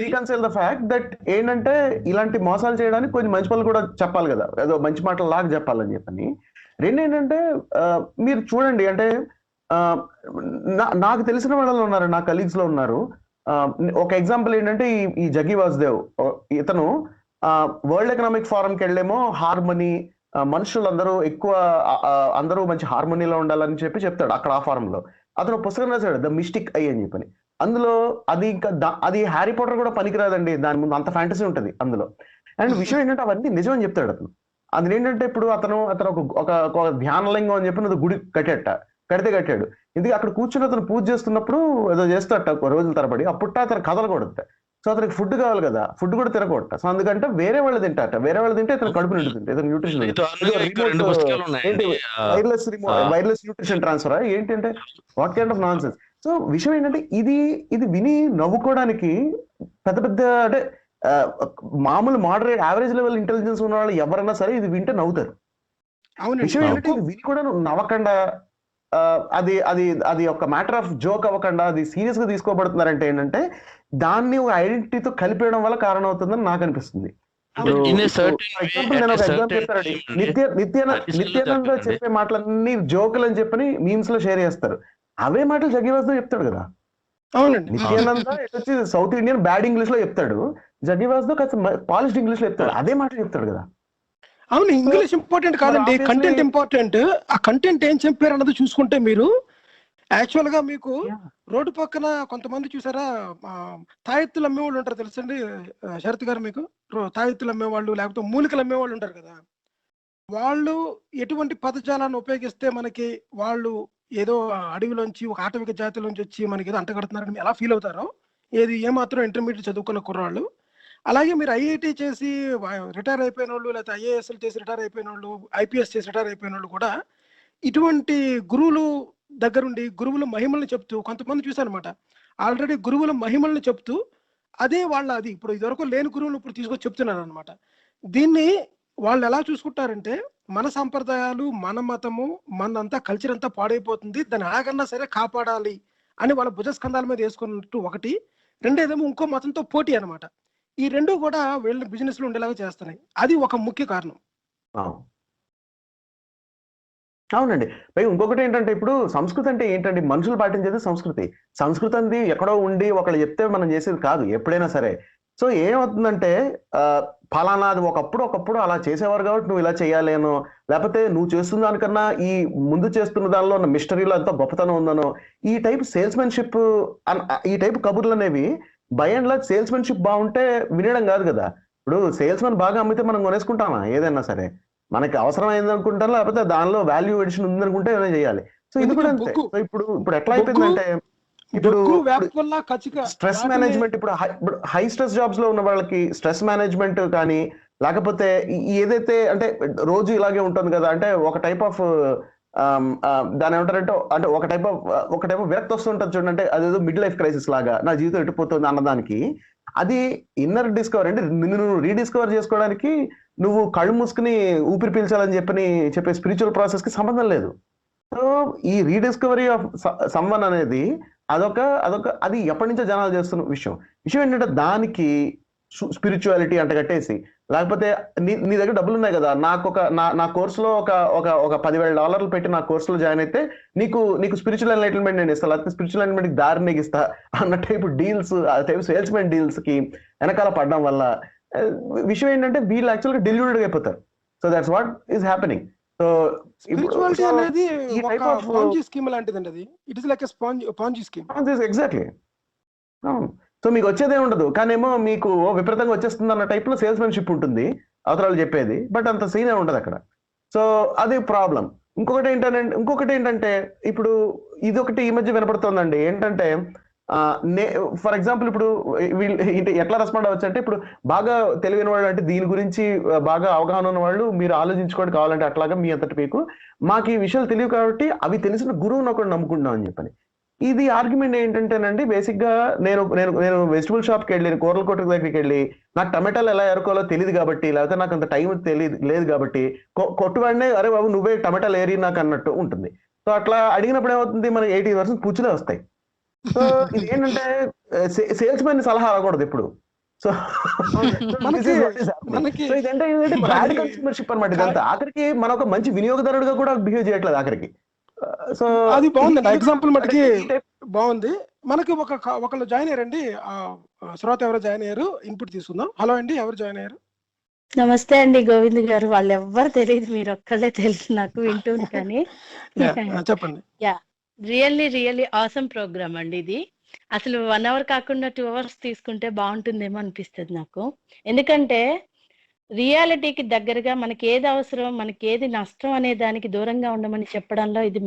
reconcile the fact that ఏంటంటే ఇలాంటి మోసాలు చేయడానికి కొంచెం మంచి పనులు కూడా చెప్పాలి కదా, ఏదో మంచి మాటలు లాగా చెప్పాలని చెప్పని. రెండు ఏంటంటే మీరు చూడండి, అంటే నాకు తెలిసిన వాళ్ళు ఉన్నారు, నా కలీగ్స్ లో ఉన్నారు. ఒక ఎగ్జాంపుల్ ఏంటంటే ఈ జగ్గి వాసుదేవ్, ఇతను వరల్డ్ ఎకనామిక్ ఫోరంకి వెళ్ళేమో హార్మనీ, మనుషులందరూ ఎక్కువ అందరూ మంచి హార్మోనీలో ఉండాలని చెప్పి చెప్తాడు అక్కడ ఆ ఫారం లో. అతను పుస్తకం రాశాడు ద మిస్టిక్ ఐ అని చెప్పని. అందులో అది ఇంకా అది హ్యారీ పాటర్ కూడా పనికిరాదండి దాని ముందు, అంత ఫ్యాంటసీ ఉంటుంది అందులో. అండ్ విషయం ఏంటంటే అవన్నీ నిజం అని చెప్తాడు అతను. అది ఏంటంటే ఇప్పుడు అతను ఒక ధ్యానలింగం అని చెప్పి గుడి కట్టాడు. ఎందుకు అక్కడ కూర్చుని అతను పూజ చేస్తున్నప్పుడు ఏదో చేస్తాడట రోజుల తరబడి. అప్పుడు అతను కథలు కొడతా. సో అతనికి ఫుడ్ కావాలి కదా, ఫుడ్ కూడా తినకూడట. సో అందుకంటే వేరే వాళ్ళు తింటారట, వేరే వాళ్ళు తింటే ఇతను కడుపు నిండుతుంది, ఇతను న్యూట్రిషన్ వైర్లెస్ న్యూట్రిషన్ ట్రాన్స్ఫర్ ఏంటంటే what kind of non sense. So విషయం ఏంటంటే ఇది విని నవ్వుకోవడానికి పెద్ద పెద్ద అంటే మామూలు మోడరేట్ యావరేజ్ లెవెల్ ఇంటెలిజెన్స్ ఉన్న వాళ్ళు ఎవరైనా సరే ఇది వింటే నవ్వుతారు. విషయం ఏంటంటే ఇది విని కూడా నవ్వకుండా అది అది అది ఒక మ్యాటర్ ఆఫ్ జోక్ అవ్వకుండా అది సీరియస్ గా తీసుకోబడుతున్నారంటే ఏంటంటే దాన్ని ఒక ఐడెంటిటీతో కలిపేయడం వల్ల కారణం అవుతుందని నాకు అనిపిస్తుంది. నిత్యానంద చెప్పే మాటలన్నీ జోకులు అని చెప్పని మీమ్స్ లో షేర్ చేస్తారు. అవే మాటలు జగ్గి వాసుదేవ్ చెప్తాడు కదా. అవునండి. నిత్యానంద వచ్చి సౌత్ ఇండియన్ బ్యాడ్ ఇంగ్లీష్ లో చెప్తాడు, జగ్గి వాసుదేవ్ కాస్త పాలిష్డ్ ఇంగ్లీష్ లో చెప్తాడు, అదే మాటలు చెప్తాడు కదా. అవును, ఇంగ్లీష్ ఇంపార్టెంట్ కాదండి, కంటెంట్ ఇంపార్టెంట్. ఆ కంటెంట్ ఏం చెప్పారు అన్నది చూసుకుంటే మీరు యాక్చువల్ గా మీకు రోడ్డు పక్కన కొంతమంది చూసారా తాయెత్తులు అమ్మేవాళ్ళు ఉంటారు తెలుసండి శరత్ గారు, మీకు తాయెత్తులు అమ్మేవాళ్ళు లేకపోతే మూలికలు అమ్మేవాళ్ళు ఉంటారు కదా. వాళ్ళు ఎటువంటి పదజాలాన్ని ఉపయోగిస్తే మనకి వాళ్ళు ఏదో అడవిలోంచి ఒక ఆటవిక జాతిలోంచి వచ్చి మనకి ఏదో అంటగడుతున్నారని ఎలా ఫీల్ అవుతారో, ఏమాత్రం ఇంటర్మీడియట్ చదువుకున్న కుర్రాళ్ళు. అలాగే మీరు ఐఐటి చేసి రిటైర్ అయిపోయిన వాళ్ళు, లేకపోతే ఐఏఎస్ఎల్ చేసి రిటైర్ అయిపోయిన వాళ్ళు, ఐపీఎస్ చేసి రిటైర్ అయిపోయిన వాళ్ళు కూడా ఇటువంటి గురువులు దగ్గరుండి గురువుల మహిమల్ని చెప్తూ, కొంతమంది చూసారనమాట ఆల్రెడీ గురువుల మహిమల్ని చెప్తూ అదే అది ఇప్పుడు ఇదివరకు లేని గురువులు ఇప్పుడు తీసుకొచ్చి చెప్తున్నారు అనమాట. దీన్ని వాళ్ళు ఎలా చూసుకుంటారంటే మన సంప్రదాయాలు, మన మతము, మనంతా కల్చర్ అంతా పాడైపోతుంది, దాన్ని ఎలాగన్నా సరే కాపాడాలి అని వాళ్ళ భుజస్కంధాల మీద వేసుకున్నట్టు ఒకటి. రెండేదేమో ఇంకో మతంతో పోటీ అనమాట. ఈ రెండు కూడా వీళ్ళని బిజినెస్ లో ఉండేలాగా చేస్తున్నాయి. అది ఒక ముఖ్య కారణం. అవునండి. పైగా ఇంకొకటి ఏంటంటే ఇప్పుడు సంస్కృతి అంటే ఏంటంటే మనుషులు పాటించేది సంస్కృతి. సంస్కృతి అంది ఎక్కడో ఉండి ఒకళ్ళు చెప్తే మనం చేసేది కాదు ఎప్పుడైనా సరే. సో ఏమవుతుందంటే ఫలానాది ఒకప్పుడు అలా చేసేవారు కాబట్టి నువ్వు ఇలా చేయాలేనో, లేకపోతే నువ్వు చేస్తున్న దానికన్నా ఈ ముందు చేస్తున్న దానిలో ఉన్న మిస్టరీలో ఎంతో గొప్పతనం ఉందనో, ఈ టైప్ సేల్స్మెన్షిప్, ఈ టైప్ కబుర్లు అనేవి బై అండ్ లార్జ్ సేల్స్మెన్షిప్ బాగుంటే వినడం కాదు కదా. ఇప్పుడు సేల్స్మెన్ బాగా అమ్మితే మనం కొనేసుకుంటామా ఏదైనా సరే, మనకి అవసరం అయింది అనుకుంటాం, లేకపోతే దానిలో వాల్యూ ఎడిషన్ ఉంది అనుకుంటే ఏమైనా చేయాలి. సో ఇది కూడా అంతే. సో ఇప్పుడు ఎట్లా అయిపోయిందంటే ఇప్పుడు స్ట్రెస్ మేనేజ్మెంట్, ఇప్పుడు హై స్ట్రెస్ జాబ్స్ లో ఉన్న వాళ్ళకి స్ట్రెస్ మేనేజ్మెంట్ కానీ, లేకపోతే ఏదైతే అంటే రోజు ఇలాగే ఉంటుంది కదా, అంటే ఒక టైప్ ఆఫ్ దాని ఏమంటారంటే అంటే ఒక టైప్ ఆఫ్ విరక్తి వస్తుంటుంది చూడండి, అంటే అదేదో మిడ్ లైఫ్ క్రైసిస్ లాగా నా జీవితం ఎట్టిపోతుంది అన్నదానికి అది ఇన్నర్ డిస్కవర్, అంటే నిన్ను నువ్వు రీడిస్కవర్ చేసుకోవడానికి నువ్వు కళ్ళు మూసుకుని ఊపిరి పీల్చాలని చెప్పే స్పిరిచువల్ ప్రాసెస్ కి సంబంధం లేదు. సో ఈ రీడిస్కవరీ ఆఫ్ సమ్వన్ అనేది అదొక అది ఎప్పటి నుంచో జనాలు చేస్తున్న విషయం ఏంటంటే దానికి స్పిరిచువాలిటీ అంట కట్టేసి, లేకపోతే నీ దగ్గర డబ్బులు ఉన్నాయి కదా, నా కోర్సులో ఒక $10,000 పెట్టి నా కోర్సులో జాయిన్ అయితే నీకు స్పిరిచువల్ ఎన్లైటన్మెంట్ నేను ఇస్తాను, లేకపోతే స్పిరిచువల్ ఎన్లైటన్మెంట్ దారి నీకు ఇస్తా అన్న టైప్ డీల్స్, ఆ టైప్ సేల్స్మెన్ డీల్స్ కి వెనకాల పడడం వల్ల విషయం ఏంటంటే వీళ్ళు యాక్చువల్గా డెల్యూటెడ్ అయిపోతారు. So that's what is happening. So spirituality అనేది ఒక పాంజీ స్కీమ్ లాంటిదండి. అది it is like a Ponzi scheme. Exactly. So మీకు వచ్చేదే ఉండదు, కానీ ఏమో మీకు విపరీతంగా వచ్చేస్తుంది అన్న టైప్ లో సేల్స్మెన్షిప్ ఉంటుంది అవతరాలు చెప్పేది, బట్ అంత సీనే ఉండదు అక్కడ. సో అది ప్రాబ్లం. ఇంకొకటి ఏంటంటే ఇప్పుడు ఇది ఒకటి ఈ మధ్య వినపడుతోందండి. ఏంటంటే ఫర్ ఎగ్జాంపుల్ ఇప్పుడు వీళ్ళు ఎట్లా రెస్పాండ్ అవ్వచ్చు అంటే, ఇప్పుడు బాగా తెలివిన వాళ్ళు అంటే దీని గురించి బాగా అవగాహన ఉన్న వాళ్ళు మీరు ఆలోచించుకోవడం కావాలంటే అట్లాగా మీ అంతటి మీకు మాకు ఈ విషయాలు తెలియవు కాబట్టి అవి తెలిసిన గురువుని ఒకటి నమ్ముకుంటాం అని చెప్పని. ఇది ఆర్గ్యుమెంట్ ఏంటంటేనండి, బేసిక్ గా నేను వెజిటబుల్ షాప్కి వెళ్ళి కూరల కొట్టు దగ్గరికి వెళ్ళి నాకు టమాటాలు ఎలా ఎరుకోవాలో తెలియదు కాబట్టి, లేకపోతే నాకు అంత టైం లేదు కాబట్టి కొట్టువాడినే అరే బాబు నువ్వే టమాటాలు ఏరి నాకు అన్నట్టు ఉంటుంది. సో అట్లా అడిగినప్పుడు ఏమవుతుంది, మనకి 80% పుచ్చులే వస్తాయి. సో ఇది ఏంటంటే సేల్స్ మెన్ సలహా అవ్వకూడదు ఎప్పుడు. సో ఇదంటే బ్యాడ్ కన్స్యూమర్షిప్ అనమాట. ఇదంతా ఆఖరికి మన ఒక మంచి వినియోగదారుడుగా కూడా బిహేవ్ చేయట్లేదు ఆఖరికి. సో అది బాగుంది ఎగ్జాంపుల్ మటుకి బాగుంది. మనకి ఒకళ్ళు జాయిన్ అయ్యారండి, శ్రోత ఎవరు జాయిన్ అయ్యారు, ఇన్పుట్ తీసుకుందాం. హలో అండి, ఎవరు జాయిన్ అయ్యారు? నమస్తే అండి గోవింద్ గారు. వాళ్ళు ఎవ్వరు తెలియదు, మీరు ఒక్కళ్ళే తెలుసు నాకు వింటుంది. కానీ చెప్పండి. యా, రియల్లీ ఆసమ్ ప్రోగ్రామ్ అండి ఇది. అసలు 1 hour కాకుండా 2 hours తీసుకుంటే బాగుంటుందేమో అనిపిస్తుంది నాకు. ఎందుకంటే రియాలిటీకి దగ్గరగా మనకి ఏది అవసరం, మనకి ఏది నష్టం అనే దానికి దూరంగా ఉండమని చెప్పడంలో ఇది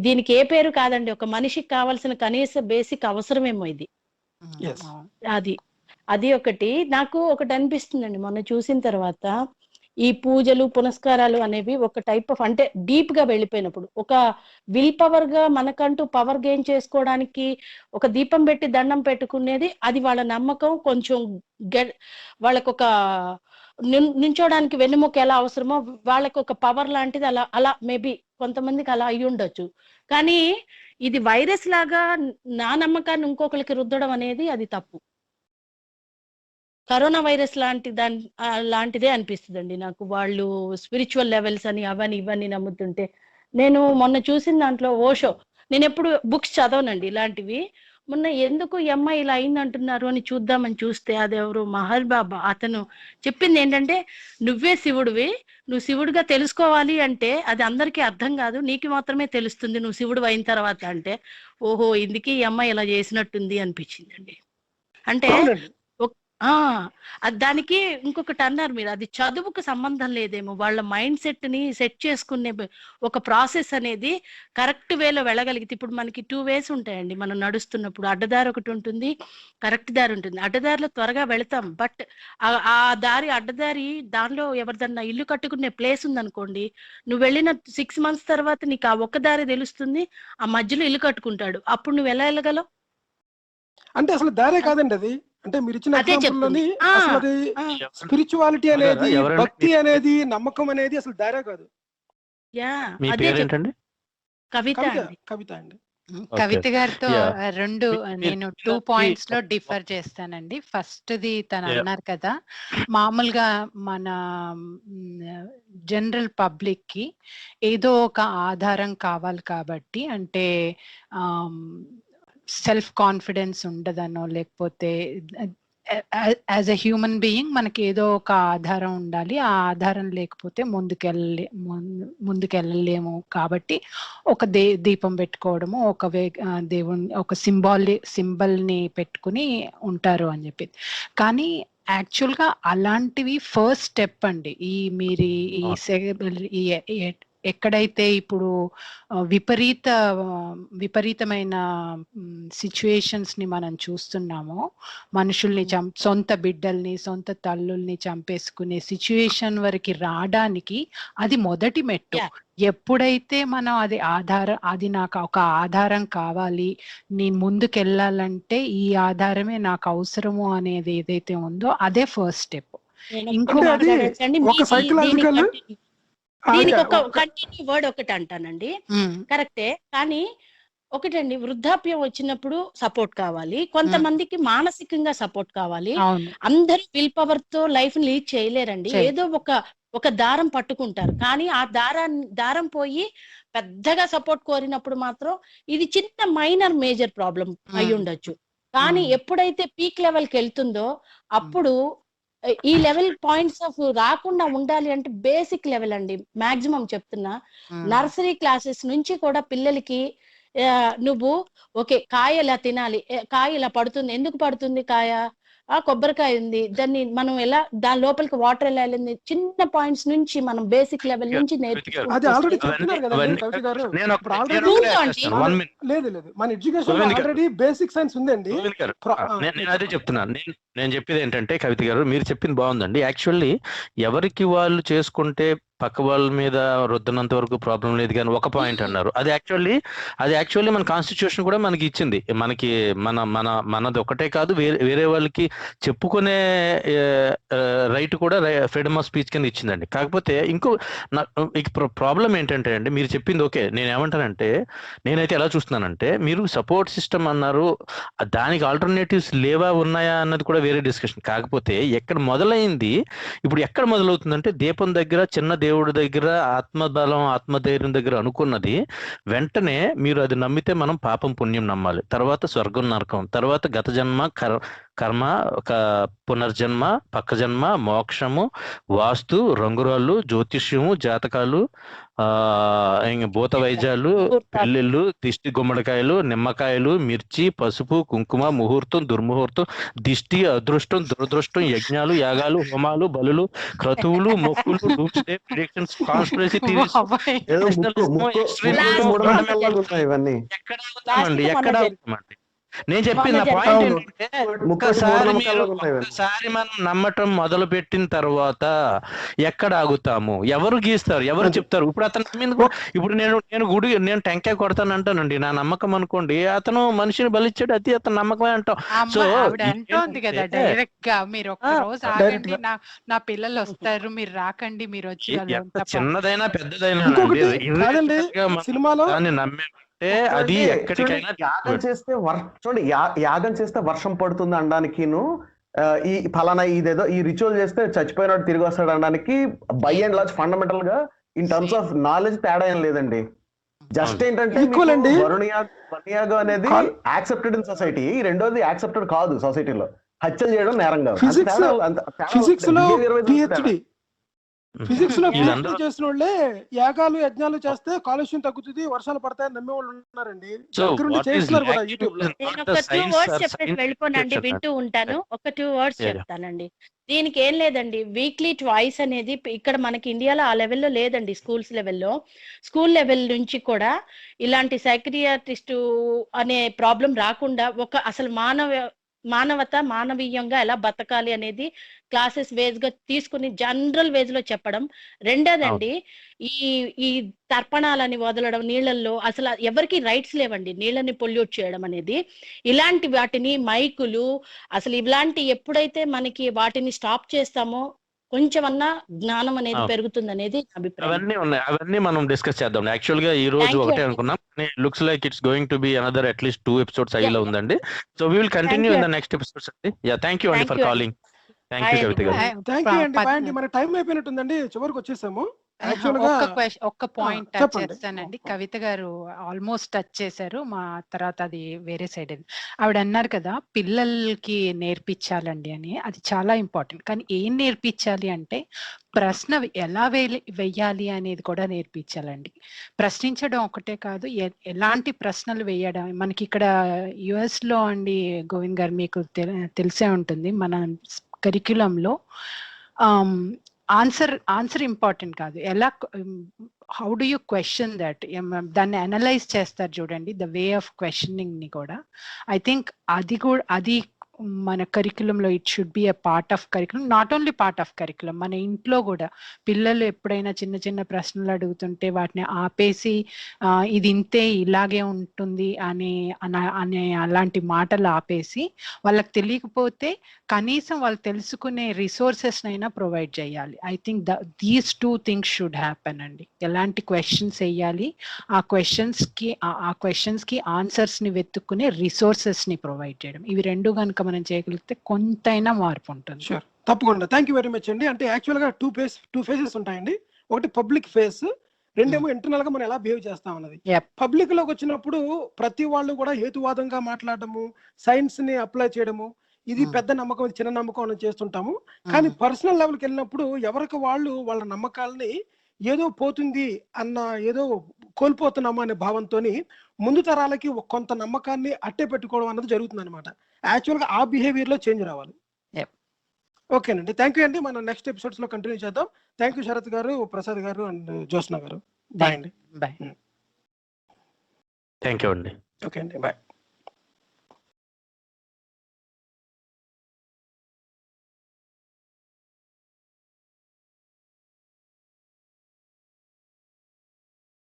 దీనికి ఏ పేరు కాదండి, ఒక మనిషికి కావాల్సిన కనీస బేసిక్ అవసరమేమో ఇది. అది ఒకటి నాకు అనిపిస్తుందండి మొన్న చూసిన తర్వాత. ఈ పూజలు పునస్కారాలు అనేవి ఒక టైప్ ఆఫ్, అంటే డీప్ గా వెళ్ళిపోయినప్పుడు ఒక విల్ పవర్ గా మనకంటూ పవర్ గెయిన్ చేసుకోవడానికి ఒక దీపం పెట్టి దండం పెట్టుకునేది, అది వాళ్ళ నమ్మకం. కొంచెం వాళ్ళకు ఒక నించోడానికి వెన్నుముక ఎలా అవసరమో వాళ్ళకి ఒక పవర్ లాంటిది అలా మేబీ కొంతమందికి అలా అయి ఉండొచ్చు. కానీ ఇది వైరస్ లాగా నా నమ్మకాన్ని ఇంకొకరికి రుద్దడం అనేది అది తప్పు. కరోనా వైరస్ లాంటిదే అనిపిస్తుందండి నాకు. వాళ్ళు స్పిరిచువల్ లెవెల్స్ అని అవని ఇవన్నీ నమ్ముతుంటే, నేను మొన్న చూసిన దాంట్లో ఓషో, నేను ఎప్పుడు బుక్స్ చదవనండి ఇలాంటివి. మొన్న ఎందుకు ఈ అమ్మాయి ఇలా అయింది అంటున్నారు అని చూద్దామని చూస్తే అదెవరు మహర్ బాబా. అతను చెప్పింది ఏంటంటే, నువ్వే శివుడివి, నువ్వు శివుడిగా తెలుసుకోవాలి అంటే అది అందరికీ అర్థం కాదు, నీకు మాత్రమే తెలుస్తుంది నువ్వు శివుడు అయిన తర్వాత అంటే. ఓహో, ఇందుకే ఈ అమ్మాయి ఇలా చేసినట్టుంది అనిపించిందండి. అంటే దానికి ఇంకొకటి అన్నారు మీరు, అది చదువుకు సంబంధం లేదేమో, వాళ్ళ మైండ్ సెట్ ని సెట్ చేసుకునే ఒక ప్రాసెస్ అనేది కరెక్ట్ వేలో వెళ్ళగలిగితే. ఇప్పుడు మనకి 2 ways ఉంటాయండి మనం నడుస్తున్నప్పుడు. అడ్డదారి ఒకటి ఉంటుంది, కరెక్ట్ దారి ఉంటుంది. అడ్డదారిలో త్వరగా వెళతాం, బట్ ఆ దారి అడ్డదారి దానిలో ఎవరిదన్నా ఇల్లు కట్టుకునే ప్లేస్ ఉందనుకోండి, నువ్వు వెళ్ళిన 6 months తర్వాత నీకు ఆ ఒక్క దారి తెలుస్తుంది, ఆ మధ్యలో ఇల్లు కట్టుకుంటాడు, అప్పుడు నువ్వు ఎలా వెళ్ళగలవు? అంటే అసలు దారే కాదండి అది. అంటే మీరు ఇచ్చిన ఎగ్జాంపుల్లోని అసలు అది స్పిరిచువాలిటీ అనేది, భక్తి అనేది, నమ్మకం అనేది అసలు దారే కాదు. కవిత అండి. కవిత గారితో నేను 2 points లో డిఫర్ చేస్తానండి. ఫస్ట్ది తను అన్నారు కదా, మామూలుగా మన జనరల్ పబ్లిక్ కి ఏదో ఒక ఆధారం కావాలి కాబట్టి, అంటే సెల్ఫ్ కాన్ఫిడెన్స్ ఉండదనో, లేకపోతే యాజ్ ఎ హ్యూమన్ బీయింగ్ మనకి ఏదో ఒక ఆధారం ఉండాలి, ఆ ఆధారం లేకపోతే ముందుకెళ్ళలేము కాబట్టి ఒక దీపం పెట్టుకోవడము, ఒక దేవుని ఒక సింబల్ ని పెట్టుకుని ఉంటారు అని చెప్పి. కానీ యాక్చువల్ గా అలాంటివి ఫస్ట్ స్టెప్ అండి. మీరు ఎక్కడైతే ఇప్పుడు విపరీతమైన సిచ్యుయేషన్స్ ని మనం చూస్తున్నామో, మనుషుల్ని సొంత బిడ్డల్ని, సొంత తల్లుల్ని చంపేసుకునే సిచ్యుయేషన్ వరకు రావడానికి అది మొదటి మెట్టు. ఎప్పుడైతే మనం అది నాకు ఒక ఆధారం కావాలి, నేను ముందుకెళ్ళాలంటే ఈ ఆధారమే నాకు అవసరము అనేది ఏదైతే ఉందో అదే ఫస్ట్ స్టెప్. ఇంకో ఒక సైకలాజికల్ దీనికి అంటే ఒక ఒక కంటిన్యూ వర్డ్ ఒకటి అంటానండి, ఉమ్, కరెక్టే. కానీ ఒకటండి, వృద్ధాప్యం వచ్చినప్పుడు సపోర్ట్ కావాలి, కొంతమందికి మానసికంగా సపోర్ట్ కావాలి. అవును అందరూ విల్ పవర్ తో లైఫ్ లీడ్ చేయలేరండి. చెయ్ ఏదో ఒక దారం పట్టుకుంటారు, కానీ ఆ దారం పోయి పెద్దగా సపోర్ట్ కోరినప్పుడు మాత్రం ఇది చిన్న మైనర్ మేజర్ ప్రాబ్లం అయి ఉమ్, ఉండొచ్చు. కానీ ఉమ్, ఎప్పుడైతే పీక్ లెవెల్ కి వెళ్తుందో అప్పుడు ఈ లెవెల్ పాయింట్స్ ఆఫ్ రాకుండా ఉండాలి అంటే బేసిక్ లెవెల్ అండి, మాక్సిమం చెప్తున్నా. ఉమ్, నర్సరీ క్లాసెస్ నుంచి కూడా పిల్లలకి నువ్వు ఓకే కాయ ఇలా తినాలి, కాయ ఇలా పడుతుంది, ఎందుకు పడుతుంది కాయ, కొబ్బరికాయ ఉంది, దాన్ని మనం ఎలా దాని లోపలికి వాటర్ ఎలా వెళ్ళింది, చిన్న పాయింట్స్ నుంచి మనం బేసిక్ లెవెల్ నుంచి అది నేర్పించుకుంటూ ఆల్రెడీ వస్తే చెప్తున్నారు కదండి అవన్నీ కవిత గారు. నేను ఇప్పుడు ఒకటే ఆల్రెడీ School లో చేస్తాను. అండి. 1 minute. లేదు మన ఎడ్యుకేషన్ లో గోవింద్ గారు, ఆల్రెడీ బేసిక్ సైన్స్ ఉందండి. గోవింద్ గారు, నేను అదే చెప్తున్నాను. నేను చెప్పేది ఏంటంటే, కవిత గారు మీరు చెప్పింది బాగుందండి. యాక్చువల్లీ ఎవరికి వాళ్ళు చేసుకుంటే పక్క వాళ్ళ మీద రుద్దనంత వరకు ప్రాబ్లం లేదు, కానీ ఒక పాయింట్ అన్నారు. అది యాక్చువల్లీ మన కాన్స్టిట్యూషన్ కూడా మనకి ఇచ్చింది. మనకి మనది ఒకటే కాదు, వేరే వాళ్ళకి చెప్పుకునే రైట్ కూడా ఫ్రీడమ్ ఆఫ్ స్పీచ్ కింద ఇచ్చిందండి. కాకపోతే ఇంకో ప్రాబ్లం ఏంటంటే అండి, మీరు చెప్పింది ఓకే. నేను ఏమంటానంటే, నేనైతే ఎలా చూస్తున్నానంటే, మీరు సపోర్ట్ సిస్టమ్ అన్నారు, దానికి ఆల్టర్నేటివ్స్ లేవా ఉన్నాయా అన్నది కూడా వేరే డిస్కషన్. కాకపోతే ఎక్కడ మొదలైంది, ఇప్పుడు ఎక్కడ మొదలవుతుందంటే, దీపం దగ్గర, చిన్న దేవుడి దగ్గర, ఆత్మబలం ఆత్మధైర్యం దగ్గర అనుకున్నది వెంటనే మీరు అది నమ్మితే మనం పాపం పుణ్యం నమ్మాలి, తర్వాత స్వర్గం నరకం, తర్వాత గత జన్మ కర్మ, ఒక పునర్జన్మ, పక్క జన్మ, మోక్షము, వాస్తు, రంగురాళ్ళు, జ్యోతిష్యము, జాతకాలు, భూత వైద్యాలు, పెళ్ళిళ్ళు, దిష్టి గుమ్మడికాయలు, నిమ్మకాయలు, మిర్చి, పసుపు, కుంకుమ, ముహూర్తం, దుర్ముహూర్తం, దిష్టి, అదృష్టం, దురదృష్టం, యజ్ఞాలు, యాగాలు, హోమాలు, బలులు, క్రతువులు, మొక్కులు, డూమ్స్డే ప్రిడిక్షన్స్, కాన్స్పిరసీ థియరీస్, బాబాయ్. ఏదో ఇవన్నీ ఎక్కడ ఆగుతామండి? ఎక్కడ ఆగుతామండి? నేను చెప్పిన మొన్న పాయింట్ అవును. ఏంటంటే, ఒక్కసారి మనం నమ్మటం మొదలు పెట్టిన తర్వాత ఎక్కడ ఆగుతాము? ఎవరు గీస్తారు, ఎవరు చెప్తారు? ఇప్పుడు అతను నమ్మింది ఇప్పుడు నేను టెంకాయ కొడతాను అంటానండి, నా నమ్మకం అనుకోండి. అతను మనిషిని బలిచ్చాడు, అది అతను నమ్మకమే అంటాం. సో ఆవిడ అంటోంది కదా డైరెక్ట్ గా, మీరు ఒక్క రోజు డైరెక్ట్ ఆగండి, గా నా పిల్లలు వస్తారు, మీరు రాకండి, మీరు వచ్చి వాళ్ళు ఎంత చిన్నదైనా పెద్దదైనా ఇంకొకటి కాదండి, సినిమాలో దాన్ని నమ్మే అది ఎక్కడికైనా యాగం చేస్తే చూడండి, యాగం చేస్తే వర్షం పడుతుంది అనడానికిను, ఈ ఫలానా ఇదేదో ఈ రిచువల్ చేస్తే చచ్చిపోయినాడు తిరిగి వస్తాడు అనడానికి బై అండ్ లార్జ్ ఫండమెంటల్ గా ఇన్ టర్మ్స్ ఆఫ్ నాలెడ్జ్ తేడా ఏం లేదండి. జస్ట్ ఏంటంటే Equal అండి. వరుణయాగం అనేది యాక్సెప్టెడ్ ఇన్ సొసైటీ, రెండోది యాక్సెప్టెడ్ కాదు సొసైటీలో. హత్యలు చేయడం నేరం కాదు. ఫిజిక్స్ లో పిహెచ్డి, ఫిజిక్స్ లో వీళ్ళందరూ- పిహెచ్డి చేసిన వాళ్ళే యాగాలు యజ్ఞాలు చేస్తే కాలుష్యం తగ్గుతుంది, వర్షాలు పడతాయని నమ్మే వాళ్ళు ఉన్నారండి. So, దగ్గరుండి what is చేస్తున్నారు కూడా lacking యూట్యూబ్ లో. is నేను not ఒక the 2 science వర్డ్స్ or చెప్పేసి scientific వెళ్ళిపోనండి, fiction. వింటూ ఉంటాను. ఒక 2 వర్డ్స్ Yeah, yeah. చెప్తానండి. దీనికి ఏం లేదండి, వీక్లీ ట్వైస్ అనేది ఇక్కడ మనకి ఇండియాలో ఆ లెవెల్లో లేదండి. స్కూల్ లెవెల్ నుంచి కూడా ఇలాంటి సైక్రియాట్రిస్ట్ అనే ప్రాబ్లం రాకుండా అసలు మానవీయంగా ఎలా బతకాలి అనేది క్లాసెస్ వేజ్ గా తీసుకుని జనరల్ వేజ్ లో చెప్పడం. రెండోదండి, ఈ తర్పణాలని వదలడం నీళ్ళల్లో, అసలు ఎవరికి రైట్స్ లేవండి నీళ్ళని పొల్యూట్ చేయడం అనేది. ఇలాంటి వాటిని మైకులు, అసలు ఇలాంటి ఎప్పుడైతే మనకి వాటిని స్టాప్ చేస్తామో కొంచెమన్నా జ్ఞానం అనేది పెరుగుతుంది అనేది అభిప్రాయం. అవన్నీ ఉన్నాయి, అవన్నీ మనం డిస్కస్ చేద్దాం. యాక్చువల్ గా ఈ రోజు Thank you ఒకటే అండి. అనుకున్నాం, looks like it's going to be another at least 2 episodes అయ్యేలా Yeah. ఉందండి. So we will continue Thank in you. The next episodes అండి. యా, థ్యాంక్ యూ అండి Thank ఫర్ you అండి. Calling. Thank you Bye Kavitha అండి. Garu. Thank you అండి, bye అండి. మన time అయిపోయినట్టుందండి, చివరికి వచ్చేసాము. యాక్చువల్ గా ఒక్క పాయింట్ టచ్ చెప్పండి. చేస్తానండి. కవిత గారు ఆల్మోస్ట్ టచ్ చేశారు, మా తర్వాత అది వేరే సైడ్. ఆవిడ అన్నారు కదా పిల్లలకి నేర్పించాలండి అని, అది చాలా ఇంపార్టెంట్. కానీ ఏం నేర్పించాలి అంటే ప్రశ్న ఎలా వెయ్యాలి అనేది కూడా నేర్పించాలండి. ప్రశ్నించడం ఒకటే కాదు, ఎలాంటి ప్రశ్నలు వేయడం. మనకి ఇక్కడ యుఎస్ లో అండి గోవింద్ గారు, మీకు తెలిసే ఉంటుంది, మన కరిక్యులంలో ఆన్సర్ ఇంపార్టెంట్ కాదు, ఎలా how do you question that, దాన్ని అనలైజ్ చేస్తారు చూడండి, ద వే ఆఫ్ క్వశ్చనింగ్ ని కూడా. ఐ థింక్ అది మన కరికులంలో it should be a part of curriculum, not only part of curriculum, మన ఇంట్లో కూడా పిల్లలు ఎప్పుడైనా చిన్న చిన్న ప్రశ్నలు అడుగుతుంటే వాటిని ఆపేసి ఇది ఇంతే ఇలాగే ఉంటుంది అనే అలాంటి మాటలు ఆపేసి, వాళ్ళకి తెలియకపోతే కనీసం వాళ్ళు తెలుసుకునే రిసోర్సెస్ అయినా ప్రొవైడ్ చేయాలి. I think these 2 things should happen అండి. ఎలాంటి క్వశ్చన్స్ వేయాలి, ఆ క్వశ్చన్స్ కి ఆన్సర్స్ ని వెతుక్కునే రిసోర్సెస్ ని ప్రొవైడ్ చేయడం, ఇవి 2 కనుక మనం చేయగలిగితే కొంతైనా మార్పు ఉంటుంది. షూర్, తప్పకుండా. థ్యాంక్ యూ వెరీ మచ్ అండి. అంటే యాక్చువల్గా 2 ఫేసెస్ ఉంటాయండి. ఒకటి పబ్లిక్ ఫేస్, రెండేమో ఇంటర్నల్ గా మనం ఎలా బిహేవ్ చేస్తాం అన్నది. పబ్లిక్ లోకి వచ్చినప్పుడు ప్రతి వాళ్ళు కూడా హేతువాదంగా మాట్లాడము, సైన్స్ ని అప్లై చేయడము, ఇది పెద్ద నమ్మకం, చిన్న నమ్మకం అని చేస్తుంటాము. కానీ పర్సనల్ లెవెల్కి వెళ్ళినప్పుడు ఎవరికి వాళ్ళు వాళ్ళ నమ్మకాలని ఏదో పోతుంది అన్న, ఏదో కోల్పోతున్నాము అనే భావంతో ముందు తరాలకి కొంత నమ్మకాన్ని అట్టే పెట్టుకోవడం అన్నది జరుగుతుంది అనమాట. యాక్చువల్గా ఆ బిహేవియర్ లో చేంజ్ రావాలి. ఓకేనండి, థ్యాంక్ యూ అండి. మనం నెక్స్ట్ ఎపిసోడ్స్ లో కంటిన్యూ చేద్దాం. థ్యాంక్ యూ శరత్ గారు, ప్రసాద్ గారు అండ్ జ్యోత్స్న గారు. బాయ్ అండి. బాయ్. థ్యాంక్ యూ అండి. ఓకే అండి, బాయ్.